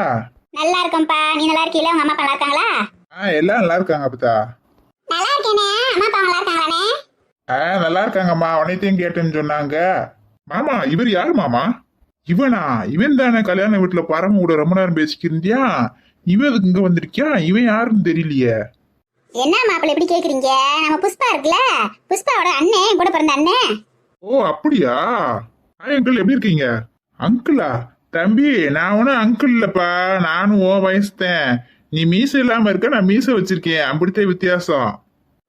நல்லா இருக்கேன்ப்பா, நீ நல்லா இருக்கீங்களா? உங்க அம்மா அப்பா நல்லா இருக்காங்களா? எல்லாம் நல்லா இருக்காங்க அப்பத்தா. நல்லா இருக்கேனே. அம்மா அப்பா நல்லா இருக்காங்களானே? நல்லா இருக்காங்கம்மா, உனையத்தையும் கேட்டேன்னு சொன்னாங்க. மாமா இவர் யாரு மாமா? இவனா? இவன் தானே கல்யாண வீட்டுல பரம கூட ரொம்ப நேரம் பேசிக்கிருந்தியா? இவன் அதுக்கு இங்க வந்திருக்கியா? இவன் யாருன்னு தெரியலையே. என்ன மாப்பிள்ளை இப்படி கேக்குறீங்க? நம்ம புஷ்பா இருக்குல்ல, புஷ்பாவோட அண்ணன், கூட பிறந்த அண்ணன். ஓ அப்படியா? அங்கிள் எப்படி இருக்கீங்க? அங்கிளா? தம்பி நான் ஒன்னும் அங்கிள் இல்லப்பா, நானும் ஓ வயசுத்தேன். நீ மீசை இல்லாம இருக்க, நான் மீசை வச்சிருக்கேன், அப்படித்தான் வித்தியாசம்.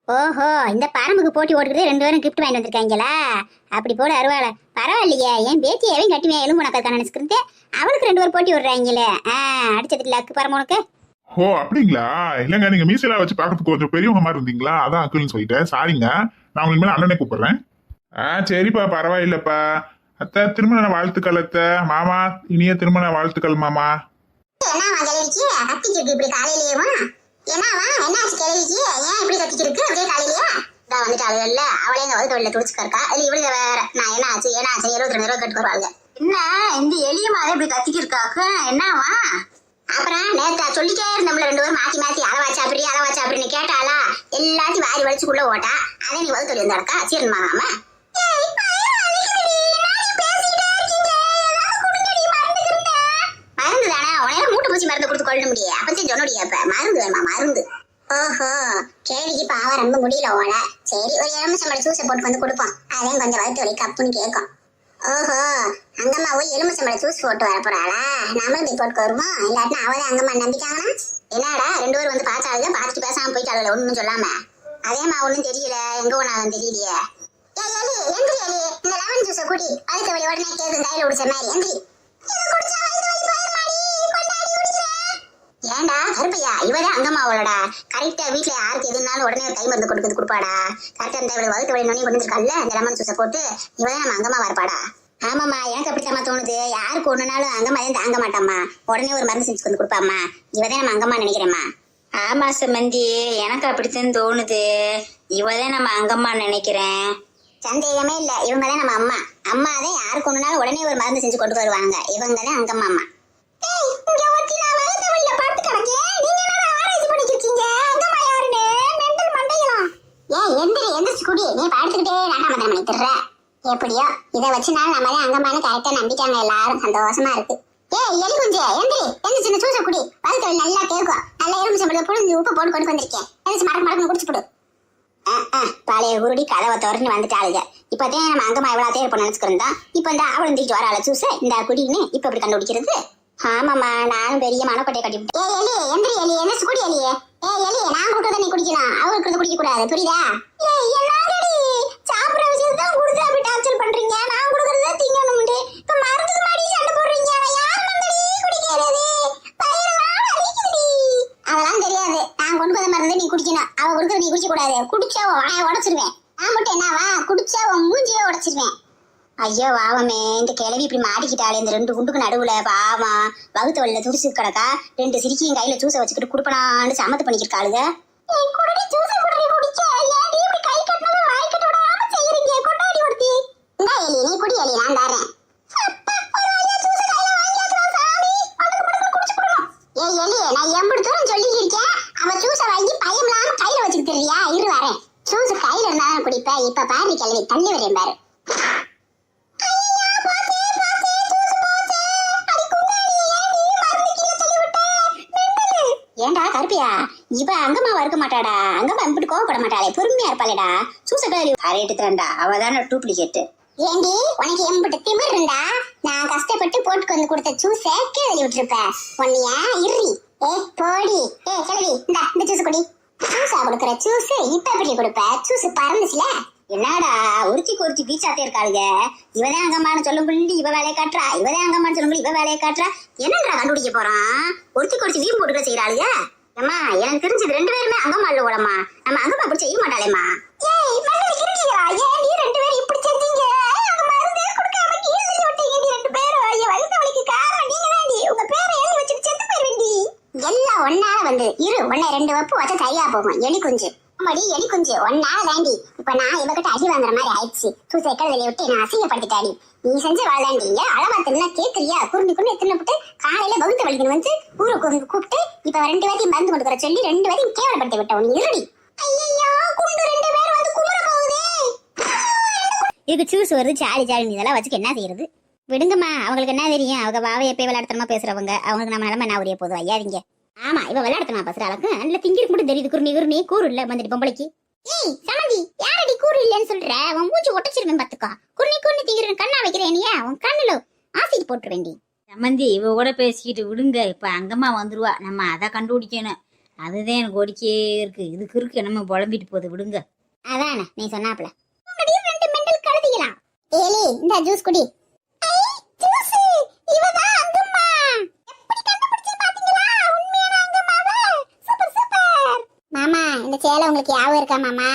ஓஹோ, இந்த பரம்புக்கு போட்டி ஓட்டுக்கிட்டு 2 பேரும் கிஃப்ட் வாங்கிட்டு வந்திருக்காங்களா? அப்படி போல அருவாள, பரவாயில்லையே. என் பேத்தியாவே கட்டுமே எலும்பு உனக்கு நினைச்சுக்கிட்டு அவளுக்கு 2 பேர் போட்டி விடுறாங்களே. அடிச்சதுல அக்கு பரமனுக்கு. ஓ அப்படிங்களா? இல்லங்க, நீங்க மீசையெல்லாம் வச்சு பாக்கிறதுக்கு கொஞ்சம் பெரியவங்க மாதிரி இருந்தீங்களா, அதான் அங்கிள்னு சொல்லிட்டேன். சாரிங்க, நான் உங்களுக்கு மேல அண்ணனே கூப்பிடுறேன். சரிப்பா, பரவாயில்லப்பா. அத்தை திருமண வாழ்த்துக்கள் அத்தை. மாமா இனிய திருமண வாழ்த்துக்கள் மாமா. என்னவா கிளவிக்கு கத்திக்கிட்டு இப்படி காலையிலேயேவா? என்னவா என்னாச்சு கிளவிக்கு? ஏன் இப்படி கத்திக்கிட்டு அப்படியே காலையிலேயே? இதான் வந்துட்டு அவள் அவளே எங்க வகுத்தொழில துடிச்சுக்கா. இல்லை இவளுங்க வேற, நான் என்னாச்சு 22 ரூபா கட்டு வருவாங்க. என்ன இந்த எளியமாக இப்படி கத்திக்கிருக்காக்கு? என்னவா? அப்புறம் நேத்தா சொல்லிட்டே இருந்தோம்ல, 2 பேரும் மாத்தி மாத்தி அளவாச்சா அப்படின்னு கேட்டாளா? எல்லாத்தையும் வாரி வலிச்சுக்குள்ள ஓட்டா. அதே நீ வகுத்தொழி இருந்தாக்கா சீரன்மாகாம சொன்னுடைய மருந்து வேணுமா மருந்து? ஓஹோ, கேள்விக்கு பாவம் ரொம்ப முடியல ஓல. சரி ஒரு எலுமிச்சம்பழம் ஜூஸை போட்டு வந்து கொடுப்போம், அதையும் கொஞ்சம் வயிற்று வலி கப்புன்னு கேட்கும். ஓஹோ, அங்கம்மா போய் எலுமிச்சம்பழம் ஜூஸ் போட்டு வர போறாளா? நம்மளும் போய் போட்டு வருவோம், இல்லாட்டினா அவதான் அங்கம்மா நம்பிட்டாங்கன்னா. என்னடா 2 பேரும் வந்து பார்த்தாளுங்க, பார்த்துட்டு பேசாம போயிட்டாளுல ஒண்ணும் சொல்லாம. அதேமா ஒண்ணும் தெரியல, எங்க போனாலும் தெரியலையே. எந்திரி எலி, இந்த லெமன் ஜூஸை குடி, வயிற்று வலி உடனே கேட்கும் கையில குடிச்ச மாதிரி. எந்திரி. ஏண்டா கருப்பையா, இவதான் அங்கம்மாவோடா. கரெக்டா வீட்டுல யாருக்கு எதுனாலும் உடனே கை மருந்து கொடுப்பாடா. கரெக்டா இந்த இவளுக்கு வகுத்து வழி நோனி கொண்டுருக்கால, இந்த லெமன் ஜூஸை போட்டு இவதான் நம்ம அங்கம்மா வரப்பாடா. ஆமாம்மா, எனக்கு அப்படித்தாம்மா தோணுது. யாருக்கு ஒண்ணுனாலும் அங்கம்மா தான் தாங்க மாட்டாம்மா, உடனே ஒரு மருந்து செஞ்சு வந்து கொடுப்பாம்மா. இவதான் நம்ம அங்கம்மா நினைக்கிறேம்மா. ஆமா சம்பந்தி, எனக்கு அப்படித்தான் தோணுது. இவதான் நம்ம அங்கம்மா நினைக்கிறேன். சந்தேகமே இல்ல, இவங்கதான் நம்ம அம்மா. அம்மா தான் யாருக்கு ஒண்ணுனாலும் உடனே ஒரு மருந்து செஞ்சு கொண்டு வருவாங்க. இவங்கதான் அங்கம்மா அம்மா. எப்படியோ இதை வச்சுனாலும் நம்ம தான் அங்கம்மானு கரெக்டா நம்பிட்டாங்க, எல்லாரும் சந்தோஷமா இருக்கு. எலி குஞ்சு எந்திரி, எந்திரிச்சு சூச குடி, வயிற்று வலி நல்லா கேட்கும். நல்ல எலுமிச்சம்பழம் புழிஞ்சு உப்பு போட்டு கொண்டு வந்திருக்கேன், எந்திரிச்சு மடக்கு குடிச்சு போடு. பழைய உருடி கதவை திறந்து வந்துட்டாளுங்க. இப்பதான் நம்ம அங்கம்மா எவ்வளவு தேர் பண்ண நினைச்சுக்கிறோம். இப்ப இந்த அவள் தூக்கிட்டு வராள ஜூஸ இந்த குடின்னு இப்ப எப்படி கண்டுபிடிக்கிறது? ஆமாம்மா, நானும் பெரிய மனக்கொட்டையை கட்டிவிட்டேன். எலி எந்திரி, எலி எந்திரிச்சு குடி. எலியே எலி, நான் கொடுக்கறத நீ குடிக்கணும், அவங்களுக்கு குடிக்க கூடாது, புரியுதா? சாப்பிடுற விஷயம் தான் கொடுத்து அப்படி டார்ச்சர் பண்றீங்க, நான் கொடுக்கறத திங்கணும்னு. இப்ப மருந்துக்கு மாடி சண்டை போடுறீங்க. யார் மந்தடி குடிக்கிறது? அதெல்லாம் தெரியாது, நான் கொண்டு வந்த மருந்து நீ குடிக்கணும், அவ கொடுக்கறது நீ குடிக்க கூடாது. குடிச்சா வாயை உடைச்சிருவேன். நான் மட்டும் என்னவா, குடிச்சா உன் மூஞ்சியே உடைச்சிருவேன். ஐயோ வாவமே, இந்த கிளவி இப்படி மாட்டிக்கிட்டாலே, இந்த 2 குண்டுக்கு நடுவுல பாவம் வகுத்து வழியில துடிச்சு கிடக்கா. 2 சிரிக்கியும் கையில ஜூஸை வச்சுக்கிட்டு குடுப்பனான்னு சமத்து பண்ணிக்கிருக்காளுங்க. நீ குடி எலி, நான் தரேன். எலி, நான் எம்பது தூரம் சொல்லிக்கிருக்கேன், அவ ஜூஸை வாங்கி பயம் இல்லாம கையில வச்சுக்கிட்டு தெரியா? இரு வரேன். ஜூஸ் கையில இருந்தாலும் குடிப்ப. இப்ப பாரு கிளவி, தள்ளி வரேன் பாரு. ஏண்டா கருப்பியா, இவ அங்கம்மாவா இருக்க மாட்டாடா. அங்கம்மா இப்படி கோவப்பட மாட்டாளே, பொறுமையா இருப்பாளேடா. சூச கழுவி அரேட்டு தான்டா, அவதான டூப்ளிகேட். ஏண்டி உனக்கு எம்பிட்டு திமிர் இருந்தா நான் கஷ்டப்பட்டு போட்டுக்கு வந்து கொடுத்த ஜூஸ கீழே விட்டுருப்ப. உன்னைய இறி. போடி. கிளவி, இந்த ஜூஸ் குடி. ஜூஸா கொடுக்குற ஜூஸ் இப்ப எப்படி கொடுப்ப? ஜூஸ் பறந்துச்சுல. என்னடா ஒருத்திக்கு பீச்சாத்தே இருக்காளுங்க. இவதான் அங்கம்மான்னு சொல்லும் புள்ளி இவ வேலையை காட்டுறா, இவதான் அங்கம்மான்னு சொல்லும் புள்ளி இவ வேலையை காட்டுறா. என்னடா கண்டுபிடிக்க போறான்? ஒருத்திக்கு வீம்பு போட்டுக்க செய்யறாளுங்க. அம்மா எனக்கு தெரிஞ்சது 2 பேருமே அங்கம்மா இல்ல ஓடம்மா. நம்ம அங்கம்மா அப்படி செய்ய மாட்டாளேம்மா. நீ 2 பேரும் இப்படி செஞ்சீங்க? எல்லாம் ஒன்னால வந்து இரு, உன்னை 2 வப்பு வச்ச சரியா போகும். எலி குஞ்சு மடி, எலி குஞ்சு ஒன்னால தாண்டி. இப்ப நான் இவகிட்ட அடி வாங்குற மாதிரி ஆயிடுச்சு. சூசைக்கல் வெளியே விட்டு நான் அசிங்கப்படுத்திட்டாடி. நீ செஞ்ச வாழ்ந்தாண்டிங்க அளவா தின்னா கேக்குறியா? குருணி தின்னுபிட்டு காலையில வகுத்து வலிக்கணும் வந்து ஊருக்கு கூப்பிட்டு இப்ப 2 பேரையும் மருந்து கொடுக்குற சொல்லி 2 பேரையும் கேவலப்படுத்தி விட்டவன் இருடி. ஐயோ குண்டு 2 பேரும் வந்து குமர போகுதே. இதுக்கு ஜூஸ் வருது சாலி சாலி, இதெல்லாம் வச்சுக்க என்ன செய்யறது? விடுங்கம்மா, அவங்களுக்கு என்ன தெரியும்? அவங்க பாவை எப்பயும் விளையாடுத்தனமா பேசுறவங்க. அவங்களுக்கு நம்ம நிலைமை என்ன உரிய போதும் ஐயாதீங்க. ஆமா, இவ விளையாடுத்தனமா பேசுற அளவுக்கு நல்ல திங்கிருக்கு மட்டும் தெரியுது. குருணி கூறு இல்ல வந்துட்டு பொம்பளைக்கு. ஏய் சமந்தி, யாரடி கூறு இல்லன்னு சொல்ற? அவன் மூச்சு ஒட்டச்சிருவேன் பாத்துக்கோ. குருணி திங்கிற கண்ணா வைக்கிறேன், நீ உன் கண்ணுல ஆசிட்டு போட்டு வேண்டி. சம்மந்தி, இவ கூட பேசிக்கிட்டு விடுங்க. இப்ப அங்கம்மா வந்துருவா, நம்ம அதை கண்டுபிடிக்கணும். அதுதான் எனக்கு ஓடிக்கே இருக்கு. இதுக்கு இருக்கு நம்ம புலம்பிட்டு போகுது, விடுங்க. அதானே நீ சொன்னாப்ல 2 மெண்டல் கழுதிக்கலாம். ஏலி இந்த ஜூஸ் குடி. மாமா இந்த சேலை உங்களுக்கு யாவும் இருக்கா மாமா?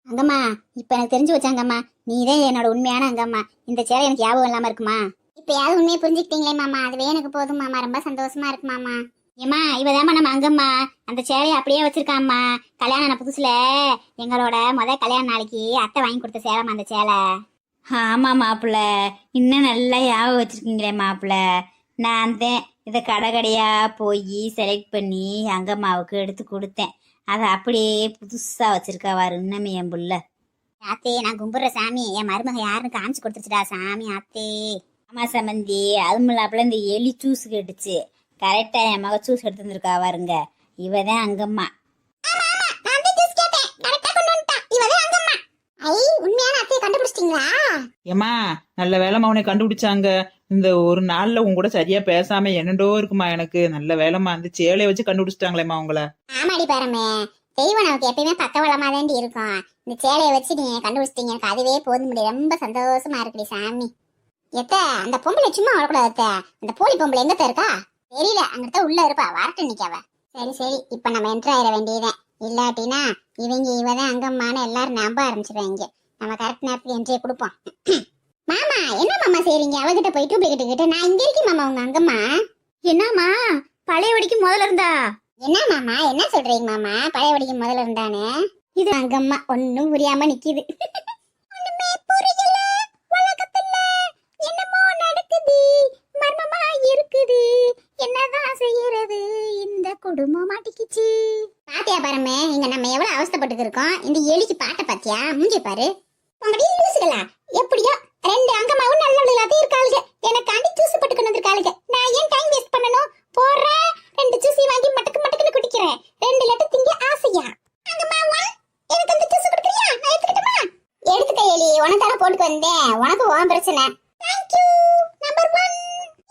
அங்கம்மா, இப்ப எனக்கு தெரிஞ்சு வச்சாங்கம்மா, நீதான் என்னோட உண்மையான அங்கம்மா. இந்த சேலை எனக்கு ஞாபகம் இல்லாம இருக்குமா? இப்ப யாரும் உண்மையை புரிஞ்சுக்கிட்டீங்களே மாமா, அதுவே எனக்கு போதும் மாமா. ரொம்ப சந்தோஷமா இருக்கு மாமா. ஏமா, இவதாம்மா நம்ம அங்கம்மா. அந்த சேலையை அப்படியே வச்சிருக்காம்மா. கல்யாணம் புதுசுல எங்களோட கல்யாண நாளைக்கு அத்தை வாங்கி கொடுத்த சேலைம்மா அந்த சேலை. ஆமா மாப்பிள்ள, இன்னும் நல்லா ஞாபகம் வச்சிருக்கீங்களே மாப்பிள்ள. நான் தான் இதை கடையா போய் செலக்ட் பண்ணி அங்கம்மாவுக்கு எடுத்து கொடுத்தேன். அதை அப்படியே புதுசா வச்சிருக்காவாரு இன்னமே என் புள்ள. ஆத்தே, நான் கும்பிடுற சாமி என் மருமக யாருன்னு காமிச்சு கொடுத்துச்சுடா சாமி. ஆத்தே ஆமா சம்மந்தி, அதுவும் இல்லாப்புல இந்த எலி ஜூஸ் கேட்டுச்சு. கரெக்டா என் மக ஜூஸ் எடுத்து வந்திருக்கா பாருங்க. இவ தான் அங்கம்மா. நான் தான் ஜூஸ் கேட்டேன் கரெக்டா கொண்டு வந்துட்டா இவளே அங்கம்மா. ஐ உண்மையான அத்தையை கண்டுபிடிச்சிட்டீங்களா? ஏம்மா நல்ல வேலைம்மா உன்னை கண்டுபிடிச்சாங்க. இந்த ஒரு நாள்ல உன் கூட சரியா பேசாம என்னண்டோ இருக்குமா எனக்கு. நல்ல வேலைம்மா அந்த சேலையை வச்சு கண்டுபிடிச்சிட்டாங்களேம்மா உங்களை. ஆமாடி பாருமே, தெய்வம் நமக்கு எப்பயுமே பக்கவளமா தாண்டி இருக்கும். இந்த சேலையை வச்சு நீங்க கண்டுபிடிச்சிட்டீங்க, எனக்கு அதுவே போதும் முடியும். ரொம்ப சந்தோஷமா இருக்குடி சாமி. எத்த அந்த பொம்பளை சும்மா வரக்கூடாது அத்த. அந்த போலி பொம்பளை எங்கத்த இருக்கா தெரியல, அங்கிட்ட உள்ள இருப்பா, வரட்டு நிக்காவ. சரி சரி, இப்ப நம்ம என்ட்ரு ஆயிட வேண்டியதுதான். இல்லாட்டினா இவதான் அங்கம்மான்னு எல்லாரும் நம்ப ஆரம்பிச்சிருவாங்க. நம்ம கரெக்ட் நேரத்துக்கு என்ட்ரியை கொடுப்போம். மாமா என்ன மாமா செய்றீங்க? அவகிட்ட போய் டூப்ளிகேட் கிட்ட நான் இங்க இருக்கேன் மாமா. உங்க அங்கம்மா என்னம்மா பழைய வடிக்கு முதல்ல இருந்தா? என்ன மாமா என்ன சொல்றீங்க மாமா? பழைய வடிக்கு முதல்ல இருந்தானே இது அங்கம்மா ஒண்ணும் புரியாம நிக்குது. ஒண்ணுமே புரியல, உலகத்துல என்னமோ நடக்குது, மர்மமா இருக்குது, என்னதான் செய்யறது, இந்த குடும்பம் மாட்டிக்கிச்சு. பாத்தியா பாருமே, இங்க நம்ம எவ்வளவு அவஸ்தைப்பட்டு இருக்கோம். இந்த எலிக்கு பாட்டை பாத்தியா? மூஞ்சி பாரு. உங்களுடைய லூசுகளா எப்படியோ ரெண்டு அங்கம்மாவும் நல்ல இருக்காளுங்க. எனக்காண்டி ஜூஸ் போட்டுக்கொண்டு வந்திருக்காளுங்க. நான் ஏன் டைம் வேஸ்ட் பண்ணணும்? போடுறேன், 2 ஜூஸி வாங்கி மட்டக்கு குடிக்கிறேன். 2 லட்டு திங்க ஆசையா? அங்கம்மா எனக்கு அந்த ஜூஸ் குடிக்கறியா? நான் எடுத்துக்கிட்டுமா? எடுத்துக்க எலி, உனக்கு தான போட்டுக்கு வந்தேன். உனக்கு ஓன் பிரச்சனை. Thank you number 1.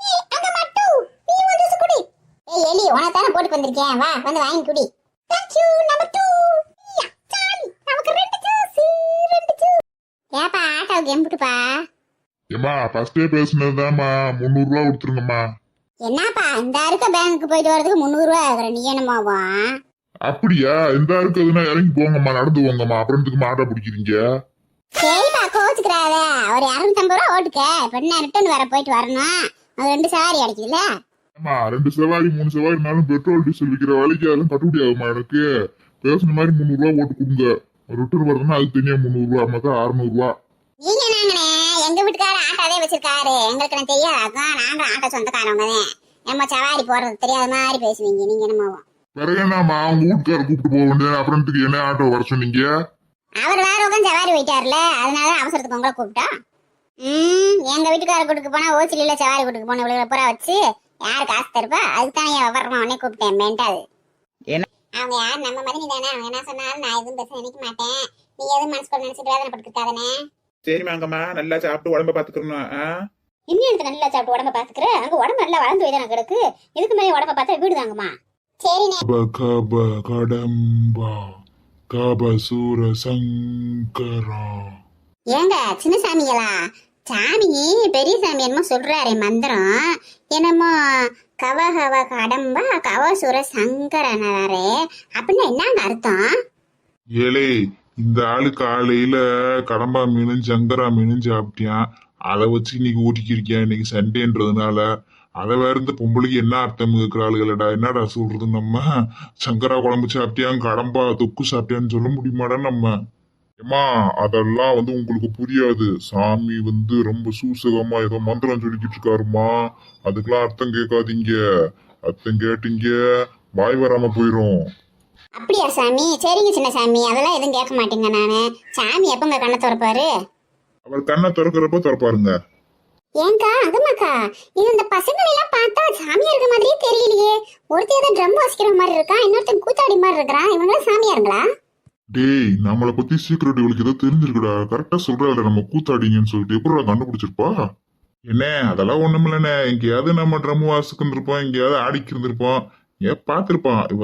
ஏய் அங்கம்மா 2 நீ ஒரு ஜூஸ் குடி. ஏய் எலி, உனக்கு தான போட்டுக்கு வந்திருக்கேன், வா வந்து வாங்கி குடி. Thank you number 2. யா சாலி, நமக்கு 2 ஜூஸ். ஏப்பா ஆட்டோவுக்கு எம்புட்டுப்பா? ஏமா ஃபர்ஸ்டே பேசுனதுதாம்மா 300 ரூபா கொடுத்துருங்கம்மா. என்னப்பா இந்த இருக்க பேங்க்கு போயிட்டு வரதுக்கு 300 ரூபா ஆகுற, நீ என்னமாவா? அப்படியா? இந்த இருக்குதுன்னா இறங்கி போங்கம்மா, நடந்து போங்கம்மா. அப்புறத்துக்கு மாட்டை பிடிக்கிறீங்க. சரிப்பா கோச்சுக்கிறாத, ஒரு 250 ரூபா ஓட்டுக்க. பெண்ணா ரிட்டர்ன் வர போயிட்டு வரணும், அது 2 சவாரி அடிக்குதுல்ல. ஆமா 2 சவாரி 3 சவாரினாலும் பெட்ரோல் டீசல் விற்கிற வேலைக்கு அதெல்லாம் கட்டுப்படி ஆகுமா? எனக்கு பேசுன மாதிரி 300 ரூபா போட்டு கொடுங்க. ரிட்டர்ன் வரதுன்னா அது தனியா 300 ரூபா, மொத்தம் 600 ரூபா. நீங்க நாங்கனே எங்க வீட்டுக்கார ஆட்டோவே வச்சிருக்காரு, எங்களுக்கு நான் தெரியாது. அதான் நாங்க ஆட்டோ சொந்தக்காரவங்க தான். நம்ம சவாரி போறது தெரியாத மாதிரி பேசுவீங்க நீங்க. என்னமாவோ பிறகு என்னம்மா உங்க வீட்டுக்கார கூப்பிட்டு போக வேண்டிய அப்புறத்துக்கு என்ன ஆட்டோ வர சொன்னீங்க? அவர் வேற உட்காந்து சவாரி போயிட்டாருல, அதனால அவசரத்துக்கு உங்களை கூப்பிட்டோம். எங்க வீட்டுக்கார கூட்டுக்கு போனா ஓசிலில சவாரி கூட்டுக்கு போன இவ்வளவு பூரா வச்சு யாரு காசு தருப்பா? அதுதான் என் விவரமா உடனே கூப்பிட்டேன். மென்டாது என்ன? அவங்க யார் நம்ம மதினி தானே, அவங்க என்ன சொன்னாலும் நான் எதுவும் பேச நினைக்க மாட்டேன். நீ எதுவும் மனசுக்குள்ள நினைச்சிட்டு வேதனை பட்டுக்கிட்டாதானே. சரிம்மா அங்கம்மா நல்லா சாப்பிட்டு உடம்ப பாத்துக்கணும். இன்னும் எனக்கு நல்லா சாப்பிட்டு உடம்ப பாத்துக்கிற. அங்க உடம்பு நல்லா வளர்ந்து போய் தான் கிடக்கு. இதுக்கு மேலே உடம்ப பார்த்தா வீடு தாங்கம்மா. சரிண்ணே. கப கடம்பா கபசூர சங்கரா. ஏங்க சின்ன சாமிகளா, சாமி பெரிய சாமி என்னமோ சொல்றாரு மந்திரம். என்னமோ கவகவ கடம்பா கவசுர சங்கரனாரே, அப்படின்னா என்னங்க அர்த்தம்? ஏலே இந்த ஆளு காலையில கடம்பா மீனும் சங்கரா மீனும் சாப்பிட்டியான். அதை வச்சு இன்னைக்கு ஊட்டிக்கிருக்கியா. இன்னைக்கு சண்டேன்றதுனால அதை வேற இந்த பொம்பளைக்கு என்ன அர்த்தம் இருக்கிற ஆளுகளடா. என்னடா சொல்றது? நம்ம சங்கரா குழம்பு சாப்பிட்டியான், கடம்பா தொக்கு சாப்பிட்டியான்னு சொல்ல முடியுமாடா நம்ம? ஏமா அதெல்லாம் உங்களுக்கு புரியாது. சாமி ரொம்ப சூசகமா ஏதோ மந்திரம் சொல்லிக்கிட்டு இருக்காருமா. அதுக்கெல்லாம் அர்த்தம் கேட்காதீங்க. அர்த்தம் கேட்டீங்க வாய் வராம போயிரும். அப்படியா சாமி? சரிங்க சின்ன சாமி, அதெல்லாம் எதுவும் கேட்க மாட்டேங்க. நானு சாமி எப்பங்க கண்ணை திறப்பாரு? அவர் கண்ணை திறக்கிறப்ப திறப்பாருங்க. ஏங்கா அகமாக்கா, இது இந்த பசங்களை எல்லாம் பார்த்தா சாமியா இருக்க மாதிரியே தெரியலையே. ஒருத்தர் ஏதோ ட்ரம் வாசிக்கிற மாதிரி இருக்கா, இன்னொருத்தன் கூத்தாடி மாதிரி இருக்கிறான். இவங்க சாமியாருங்களா? டேய் நம்மளை பத்தி சீக்கிரட் இவளுக்கு ஏதோ தெரிஞ்சிருக்குடா. கரெக்டா சொல்றாள் நம்ம கூத்தாடிங்கன்னு சொல்லிட்டு. எப்படி கண்டுபிடிச்சிருப்பா? என்ன அதெல்லாம் ஒண்ணுமில்லண்ணே. எங்கேயாவது நம்ம ட்ரம் வாசிக்கிட்டு இருப்போம், எங்கேயாவது ஆடிக்கு இருந்திருப்போம். ஏன் பார்த்திருப்பான். இவ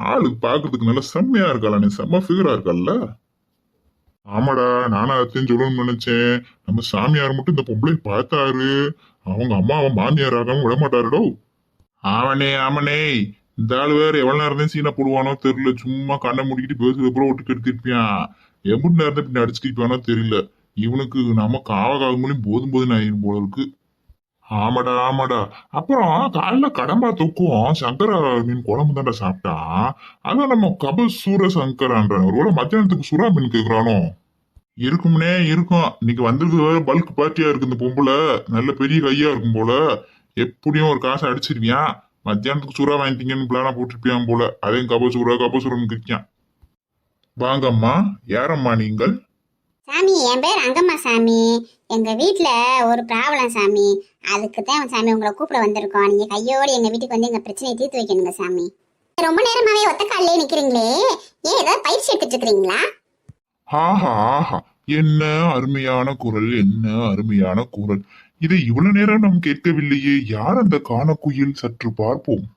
ஆளுக்கு பாக்குறதுக்கு நல்லா செம்மையா இருக்காளே, செம்ம ஃபிகரா இருக்காள்ல. ஆமாடா நானும் அதையும் சொல்லணும்னு நினைச்சேன். நம்ம சாமியார் மட்டும் இந்த பொம்பளை பார்த்தாரு, அவங்க அம்மா அவன் மாமியார் ஆகாம விட மாட்டாருடோ. ஆமனே இந்த ஆள் வேற எவ்வளவு நேரம் தான் சீனை போடுவானோ தெரியல. சும்மா கண்ணை முடிக்கிட்டு பேசுறது அப்புறம் ஒட்டு கெடுத்திருப்பியான். எப்படி நேரம் பின்ன அடிச்சுக்கிப்பானோ தெரியல. இவனுக்கு நம்ம காவகாலம் மூலியம் போதும் ஆயிரும் போல இருக்கு. ஆமாடா அப்புறம் காலைல கடம்பா தொக்கும் சங்கரா மீன் குழம்பு தான்டா சாப்பிட்டான். அதான் நம்ம கபசூர சங்கரான்ற ஒருவேளை மத்தியானத்துக்கு சுறா மீன் கேக்குறானோ? இருக்கும். இன்னைக்கு வந்திருக்கு பல்க் பார்ட்டியா இருக்கு இந்த பொம்பளை. நல்ல பெரிய கையா இருக்கும் போல. எப்படியும் ஒரு காசை அடிச்சிருவியான். மத்தியானத்துக்கு சுறா வாங்கிட்டீங்கன்னு பிளானா போட்டிருப்பியான் போல. அதையும் கபசூரன் கிரிக்கான். வாங்கம்மா யாரம்மா நீங்கள்? சாமி என் பேர் அங்கம்மா சாமி. எங்க வீட்ல ஒரு ப்ராப்ளம் சாமி. அதுக்கு தான் சாமி உங்களை கூப்பிட வந்திருக்கோம். நீங்க கையோடு எங்க வீட்டுக்கு வந்து எங்க பிரச்சனையை தீர்த்து வைக்கணுங்க சாமி. ரொம்ப நேரமாவே ஒத்த காலிலே நிக்கிறீங்களே, ஏன் ஏதாவது பயிற்சி எடுத்துட்டு இருக்கிறீங்களா? ஆஹா ஆஹா, என்ன அருமையான குரல், என்ன அருமையான குரல். இதை இவ்வளவு நேரம் நாம் கேட்கவில்லையே. யார் அந்த கானக்குயில்? சற்று பார்ப்போம்.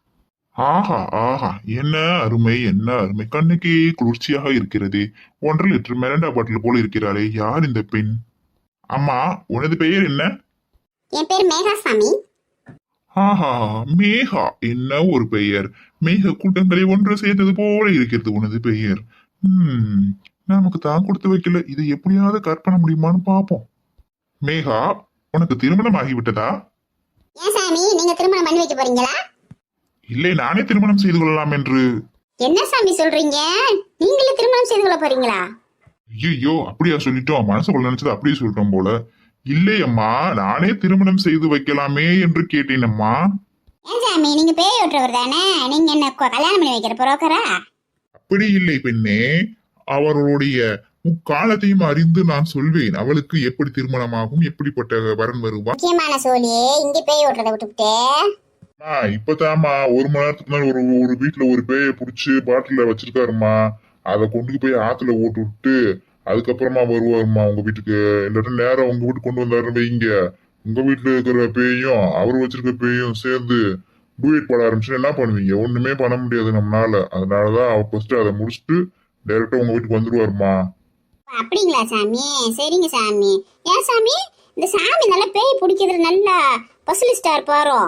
ஆஹா ஆஹா, என்ன அருமை, என்ன அருமை. கண்ணுக்கே குளிர்ச்சியாக இருக்கிறதே. 1.5 லிட்டர் மெரண்டா பாட்டில் போல இருக்கிறாளே, யார் இந்த பெண்? அம்மா, உனது பெயர் என்ன? என் பேர் மேகா சாமி. ஆஹா, மேகா, என்ன ஒரு பெயர். மேக கூட்டங்களை ஒன்று சேர்த்தது போல இருக்கிறது உனது பெயர். நமக்கு தான் கொடுத்து வைக்கல. இதை எப்படியாவது கற்பனை முடியுமான்னு பாப்போம். மேகா, உனக்கு திருமணம் ஆகிவிட்டதா? ஏன் சாமி, நீங்க திருமணம் பண்ணி வைக்க போறீங்களா? இல்லை, நானே திருமணம் செய்து கொள்ளலாம் என்று. என்ன சாமி சொல்றீங்க? நீங்களே திருமணம் செய்து கொள்ள போறீங்களா? ஐயோ, அப்படியா சொல்லிட்டோம். மனசுக்குள்ள நினைச்சது அப்படியே சொல்லிட்டோம் போல. இல்லை அம்மா, நானே திருமணம் செய்து வைக்கலாமே என்று கேட்டேன் அம்மா. ஏன் சாமி, நீங்க பேய் ஓட்டுறவர் தானே? நீங்க என்ன கல்யாணம் பண்ணி வைக்கிற புரோக்கரா? அப்படி இல்லை பெண்ணே, அவர்களுடைய முக்காலத்தையும் அறிந்து நான் சொல்வேன். அவளுக்கு எப்படி திருமணமாகும், எப்படிப்பட்ட வரன் வருவா. முக்கியமான சோழியே, இங்க பேய் ஓட்டுறதை விட்டுவிட்டே. இப்பதாம்மா 1 மணி நேரத்துக்கு முன்னாடி ஒரு வீட்டுல ஒரு பேயை புடிச்சு பாட்டில வச்சிருக்காருமா. அதை கொண்டு போய் ஆத்துல ஓட்டு விட்டு அதுக்கப்புறமா வருவாருமா உங்க வீட்டுக்கு. இல்லாட்டி நேரம் உங்க வீட்டுக்கு கொண்டு வந்தாருன்னு வைங்க, உங்க வீட்டுல இருக்கிற பேயும் அவரு வச்சிருக்க பேயும் சேர்ந்து டூயட் பாட ஆரம்பிச்சு என்ன பண்ணுவீங்க? ஒண்ணுமே பண்ண முடியாது நம்மளால. அதனாலதான் அவ ஃபர்ஸ்ட் அதை முடிச்சுட்டு டைரக்டா உங்க வீட்டுக்கு வந்துருவாருமா. அப்படிங்களா சாமி? சரிங்க சாமி. ஏன் சாமி, இந்த சாமி நல்லா பேய் பிடிக்கிறது நல்லா ஸ்பெஷலிஸ்டா இருப்பாரோ?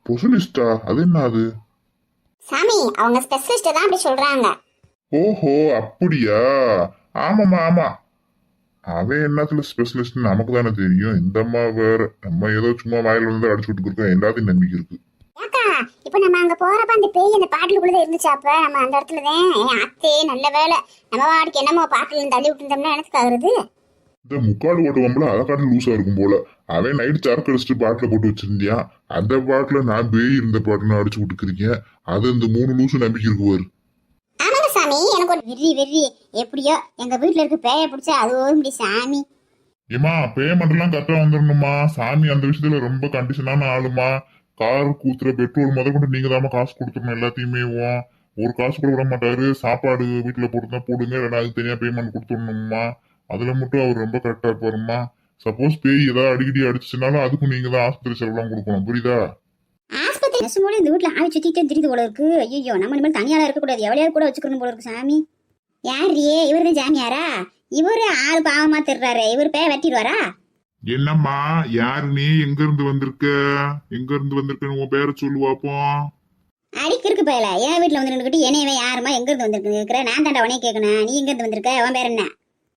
பொசலிஸ்டா? அது என்ன அது? சாமி, அவங்க ஸ்பெஷலிஸ்ட் தான் அப்படி சொல்றாங்க. ஓஹோ, அப்படியா? ஆமாமா ஆமா. அவன் என்னத்துல ஸ்பெஷலிஸ்ட் நமக்கு தானே தெரியும். இந்த அம்மா வேற, நம்ம ஏதோ சும்மா வாயில வந்து அடிச்சு விட்டு இருக்கோம். எல்லாத்தையும் நம்பிக்கை இருக்கு. ஏக்கா, இப்ப நம்ம அங்க போறப்ப அந்த பேய் அந்த பாட்டிலுக்குள்ளதான் இருந்துச்சு. அப்ப நம்ம அந்த இடத்துலதான் அத்தே நல்ல வேலை நம்ம வாடிக்கு என்னமோ பாட்டில தள்ளி விட்டு இருந்தோம்னா எனக்கு ஆகுறது. இந்த முக்காடு ஓட்டுவோம்ல, அதை காட்டு லூசா இருக்கும் போல. அவன் நைட் சரக்கு அடிச்சுட்டு பாட்டில போட்டு வச்சிருந்தியான். அந்த பாட்டில நான் பேய் இருந்த பாட்டில அடிச்சு விட்டுக்கிறீங்க. அது இந்த 3 லூசு நம்பிக்கை இருக்குவாரு. ஆமாங்க சாமி, எனக்கு ஒரு வெறி எப்படியோ எங்க வீட்டுல இருக்க பேய பிடிச்சா அது ஒரு முடி சாமி. ஏமா, பேமெண்ட் எல்லாம் கரெக்டா வந்துடணுமா. சாமி அந்த விஷயத்துல ரொம்ப கண்டிஷனான ஆளுமா. கார் கூத்துற பெட்ரோல் முத கொண்டு நீங்க தாமா காசு கொடுத்துடணும். எல்லாத்தையுமே ஒரு காசு கூட விட மாட்டாரு. சாப்பாடு வீட்டுல போட்டுதான் போடுங்க, இல்லைன்னா அதுக்கு தனியா பேமெண்ட் கொடுத்துடணுமா. அதுல மட்டும் அவர் ரொம்ப கரெக்டா இருப்பாருமா. சப்போஸ் பேய் ஏதாவது அடிக்கடி அடிச்சுனாலும் அதுக்கும் நீங்க தான் ஆஸ்பத்திரி செலவுலாம் கொடுக்கணும். புரியுதா? ஆஸ்பத்திரி நெசமோட இந்த வீட்டுல ஆள் சுத்திட்டே தெரியுது போல இருக்கு. ஐயோ, நம்ம இனிமேல் தனியால இருக்கக்கூடாது, எவ்வளவு கூட வச்சுக்கணும் போல இருக்கு சாமி. யாரியே இவரு தான் ஜாமியாரா? இவரு ஆள் பாவமா திடுறாரு. இவரு பேய வெட்டிடுவாரா? என்னம்மா, யாரு நீ? எங்க இருந்து வந்திருக்க? எங்க இருந்து வந்திருக்கன்னு உன் பேரை சொல்லுவாப்போம். அடிக்கு இருக்கு பயல. என் வீட்டுல வந்து நின்றுக்கிட்டு என்னையவே யாருமா எங்க இருந்து வந்திருக்கு கேக்குற? நான் தாண்டா உனே கேட்கணும். நீ எங்க இருந்து வந்திருக்க? உன் பேர் என்ன?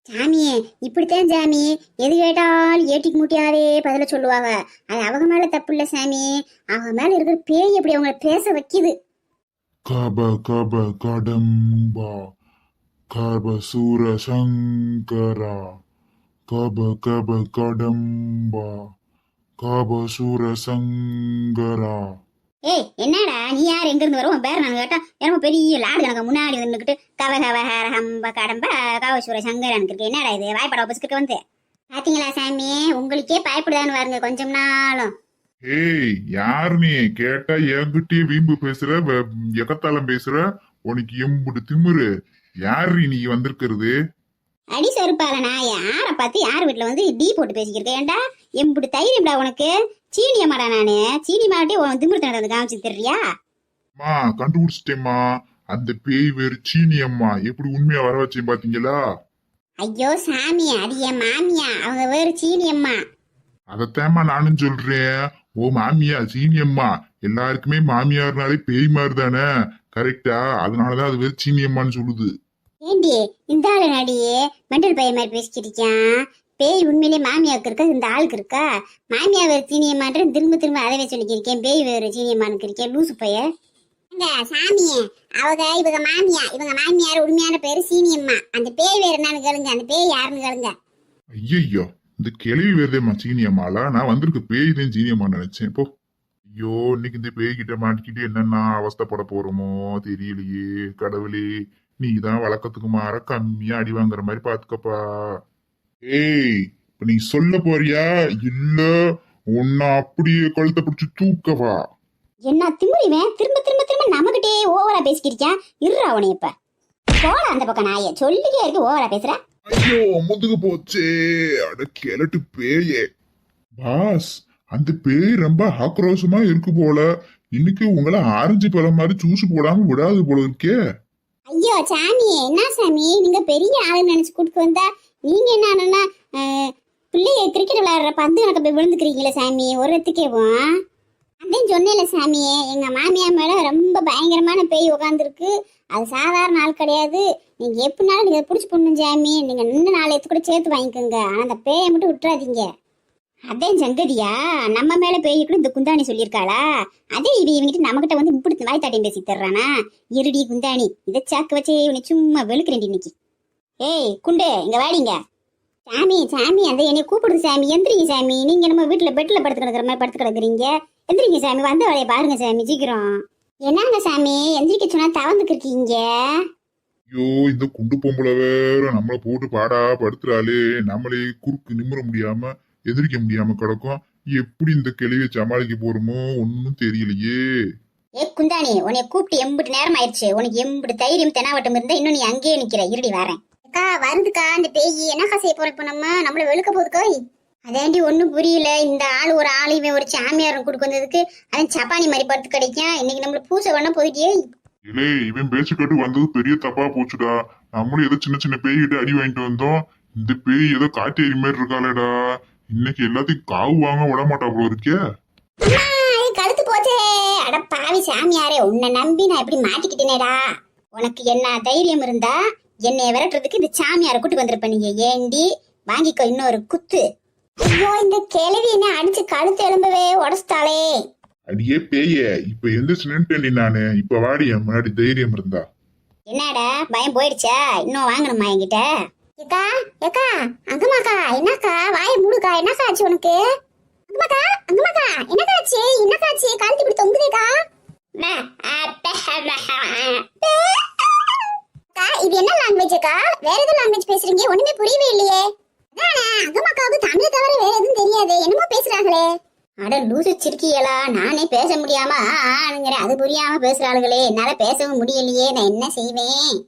சாமியே, இப்படித்தான் சாமி, எது கேட்டாலும் ஏட்டிக்கு மூட்டியாவே பதில சொல்லுவாங்க. அது அவங்க மேல தப்பு இல்ல சாமி, அவங்க மேல இருக்கிற பேய் எப்படி அவங்களை பேச வைக்குது. கப கப கடம்பா கப சூர சங்கரா கப கப கடம்பா கப சூர சங்கரா. ஏய், என்னடா நீ யார், எங்க இருந்து வரும்? உன் பேர் நான் கேட்டா என்னமோ பெரிய லாடு எனக்கு முன்னாடி வந்துக்கிட்டு கவ கவ ஹரஹம்ப கடம்ப கவசூர சங்கரனுக்கு இருக்கு. என்னடா இது வாய்ப்பட ஆபீஸ்க்கு வந்து? பாத்தீங்களா சாமி, உங்களுக்கே பயப்படுதான்னு பாருங்க கொஞ்சம் நாளும். ஏய், யாரு நீ? கேட்டா என்கிட்டயே வீம்பு பேசுற, எகத்தாலம் பேசுற. உனக்கு எம்புட்டு திமிரு. யாரு நீ வந்திருக்கிறது? அடி செருப்பால நான் யாரை பார்த்து யார் வீட்டுல வந்து டீ போட்டு பேசிக்கிறேன்? ஏன்டா எம்புட்டு தைரியம்டா உனக்கு? சீனியம்மாடா நானு. சீனி மாட்டே உன் திமிர்த்தனத்தை வந்து காமிச்சு தெரியா? மா, கண்டுபிடிச்சிட்டேம்மா. அந்த பேய் வேறு சீனி அம்மா. எப்படி உண்மையா வர வச்சேன் பாத்தீங்களா? ஐயோ சாமி, அது என் மாமியா, அவங்க வேறு சீனி அம்மா. அதத்தேம்மா நானும் சொல்றேன். ஓ மாமியா, சீனி அம்மா. எல்லாருக்குமே மாமியார்னாலே பேய் மாதிரி தானே, கரெக்டா? அதனாலதான் அது வேறு சீனி அம்மான்னு சொல்லுது. ஏண்டி இந்த ஆளு நடியே மெண்டல் பையன் மாதிரி பேசிக்கிட்டு இருக்கான். பேய் உண்மையிலே மாமியாவுக்கு இருக்கா, இந்த ஆளுக்கு இருக்கா? மாமியா வேறு சீனியம்மான்ற திரும்ப அதவே சொல்லிக்கிருக்கேன். பேய் வேறு சீனியம்மானுக்கு இருக்கேன், லூசு பைய. இந்த சாமியே, இவங்க மாமியா, இவங்க மாமியார் உண்மையான பேரு சீனியம்மா. அந்த பேய் வேறு என்னன்னு கேளுங்க, அந்த பேய் யாருன்னு கேளுங்க. ஐயோ, இந்த கிளவி வேறதேம்மா சீனி அம்மாலா. நான் வந்திருக்க பேய் தான் சீனி அம்மா நினைச்சேன். போ. ஐயோ, இன்னைக்கு இந்த பேய் கிட்ட மாட்டிக்கிட்டு என்னென்ன அவஸ்தைப்பட போறோமோ தெரியலையே. கடவுளே, நீ தான் வழக்கத்துக்கு மாற கம்மியா அடி வாங்குற மாதிரி பாத்துக்கப்பா. ஏய், இப்ப நீ சொல்ல போறியா இல்ல உன்னை அப்படியே கழுத்தை பிடிச்சு தூக்கவா? என்ன திமுறிவன் திரும்ப திரும்ப திரும்ப நமக்கிட்டே ஓவரா பேசிக்கிறியான். இருறா அவனை இப்ப போட அந்த பக்கம் நாய சொல்லிக்கே இருக்கு ஓவரா பேசுற. ஐயோ முதுகு போச்சே, அட கிழட்டு பேயே. பாஸ், அந்த பேய் ரொம்ப ஆக்ரோஷமா இருக்கு போல. இன்னைக்கு உங்களை ஆரஞ்சு பழம் மாதிரி ஜூஸ் போடாம விடாது போல இருக்கே. ஐயோ சாமி, என்ன சாமி நீங்க பெரிய ஆளு நினைச்சு கூட்டு வந்தா நீங்க என்னன்னா பிள்ளைய கிரிக்கெட் விளையாடுற பந்து எனக்கு போய் விழுந்துக்கிறீங்களே சாமி ஒரு இடத்துக்கேவும். அதையும் சொன்னேன்ல சாமி, எங்க மாமியார் மேல ரொம்ப பயங்கரமான பேய் உட்காந்துருக்கு. அது சாதாரண ஆள் கிடையாது. நீங்க எப்படினாலும் நீங்க பிடிச்சி போடணும் சாமி. நீங்க இன்னும் 4 எத்து கூட சேர்த்து வாங்கிக்கோங்க. ஆனா அந்த பேயை மட்டும் விட்டுறாதீங்க. அதே சங்கதியா நம்ம மேல பேய்க்குள்ள இந்த குந்தாணி சொல்லியிருக்காளா? அதே இவங்கிட்ட நம்மகிட்ட வந்து இப்படி வாய் தாட்டியம் பேசி தர்றானா? இருடி குந்தாணி, இதை சாக்கு வச்சே இவனை சும்மா வெளுக்கிறேன் இன்னைக்கு. ஏய் குண்டு, இங்க வாடிங்க. சாமி சாமி அந்த என்னை கூப்பிடுது சாமி. எந்திரிங்க சாமி. நீங்க நம்ம வீட்டுல பெட்ல படுத்து கிடக்குற மாதிரி படுத்து கிடக்குறீங்க. எந்திரிங்க சாமி, வந்த வேலையை பாருங்க சாமி சீக்கிரம். என்னங்க சாமி எந்திரிக்க சொன்னா தவந்துக்கு இருக்கீங்க? ஐயோ, இந்த குண்டு பொம்பளை வேற நம்மளை போட்டு பாடா படுத்துறாளே. நம்மளே குறுக்கு நிமிர முடியாம எதிர்க்க முடியாம கிடக்கும். எப்படி இந்த கிளியை சமாளிக்க போறோமோ ஒன்னும் தெரியலையே. ஏ குந்தாணி, உன்னை கூப்பிட்டு எம்பிட்டு நேரம் ஆயிடுச்சு. உனக்கு எம்பிட்டு தைரியம் தெனாவட்டம் இருந்தா இன்னும் நீ அங்கேயே நிக்கிற. இருடி வரேன். அக்கா வருதுக்கா அந்த பேய். என்னக்கா செய்ய போறோம் இப்போ நம்மள வெளுக்க போகுதுக்கா. அதாண்டி ஒண்ணும் புரியல. இந்த ஆள் ஒரு ஆள், இவன் ஒரு சாமியார் கொடுக்க வந்ததுக்கு அவன் சப்பானி மாதிரி படுத்து கிடைக்கும். இன்னைக்கு நம்மள பூசை பண்ண போயிட்டே. இலே, இவன் பேச்சு கேட்டு வந்தது பெரிய தப்பா போச்சுடா. நம்மளும் ஏதோ சின்ன சின்ன பேய்கிட்ட அடி வாங்கிட்டு வந்தோம். இந்த பேய் ஏதோ காட்டேரி மாதிரி இருக்காளேடா. இன்னைக்கு எல்லாத்தையும் காவு வாங்க விட மாட்டா போல இருக்கே. கழுத்து போச்சே. அட பாவி சாமியாரே, உன்னை நம்பி நான் எப்படி மாட்டிக்கிட்டேனேடா. உனக்கு என்ன தைரியம் இருந்தா என்னைய விரட்டுறதுக்கு இந்த சாமியாரை கூட்டு வந்திருப்ப. நீங்க ஏண்டி வாங்கிக்கோ இன்னொரு குத்து. ஐயோ, இந்த கிழவி என்ன அடிச்சு கழுத்து எலும்பவே உடச்சிட்டாளே. அடியே பேய, இப்ப எந்திரிச்சு நின்ட்டேன்டி நானு. இப்ப வாடி என் முன்னாடி தைரியம் இருந்தா. என்னடா பயம் போயிடுச்சா? இன்னும் வாங்கணுமா என்கிட்ட? ஏக்கா ஏக்கா அங்கம்மாக்கா, என்னக்கா வாயை மூடுக்கா. என்னக்கா ஆச்சு உனக்கு? அங்கம்மாக்கா அங்கம்மாக்கா, என்னக்கா ஆச்சு? என்னக்கா ஆச்சு? கழுத்து இப்படி தொங்குதேக்கா. இது என்ன லாங்குவேஜ் அக்கா? வேற ஏதோ லாங்குவேஜ் பேசுறீங்க, ஒண்ணுமே புரியவே இல்லையே. அங்கம்மாக்காவுக்கு தமிழை தவிர வேற எதுவும் தெரியாது, என்னமோ பேசுறாங்களே. அட லூசு சிரிக்கியலா, நானே பேச முடியாம ஆனுங்கிறேன். அது புரியாம பேசுற ஆளுகளே. என்னால பேசவும் முடியலையே, நான் என்ன செய்வேன்?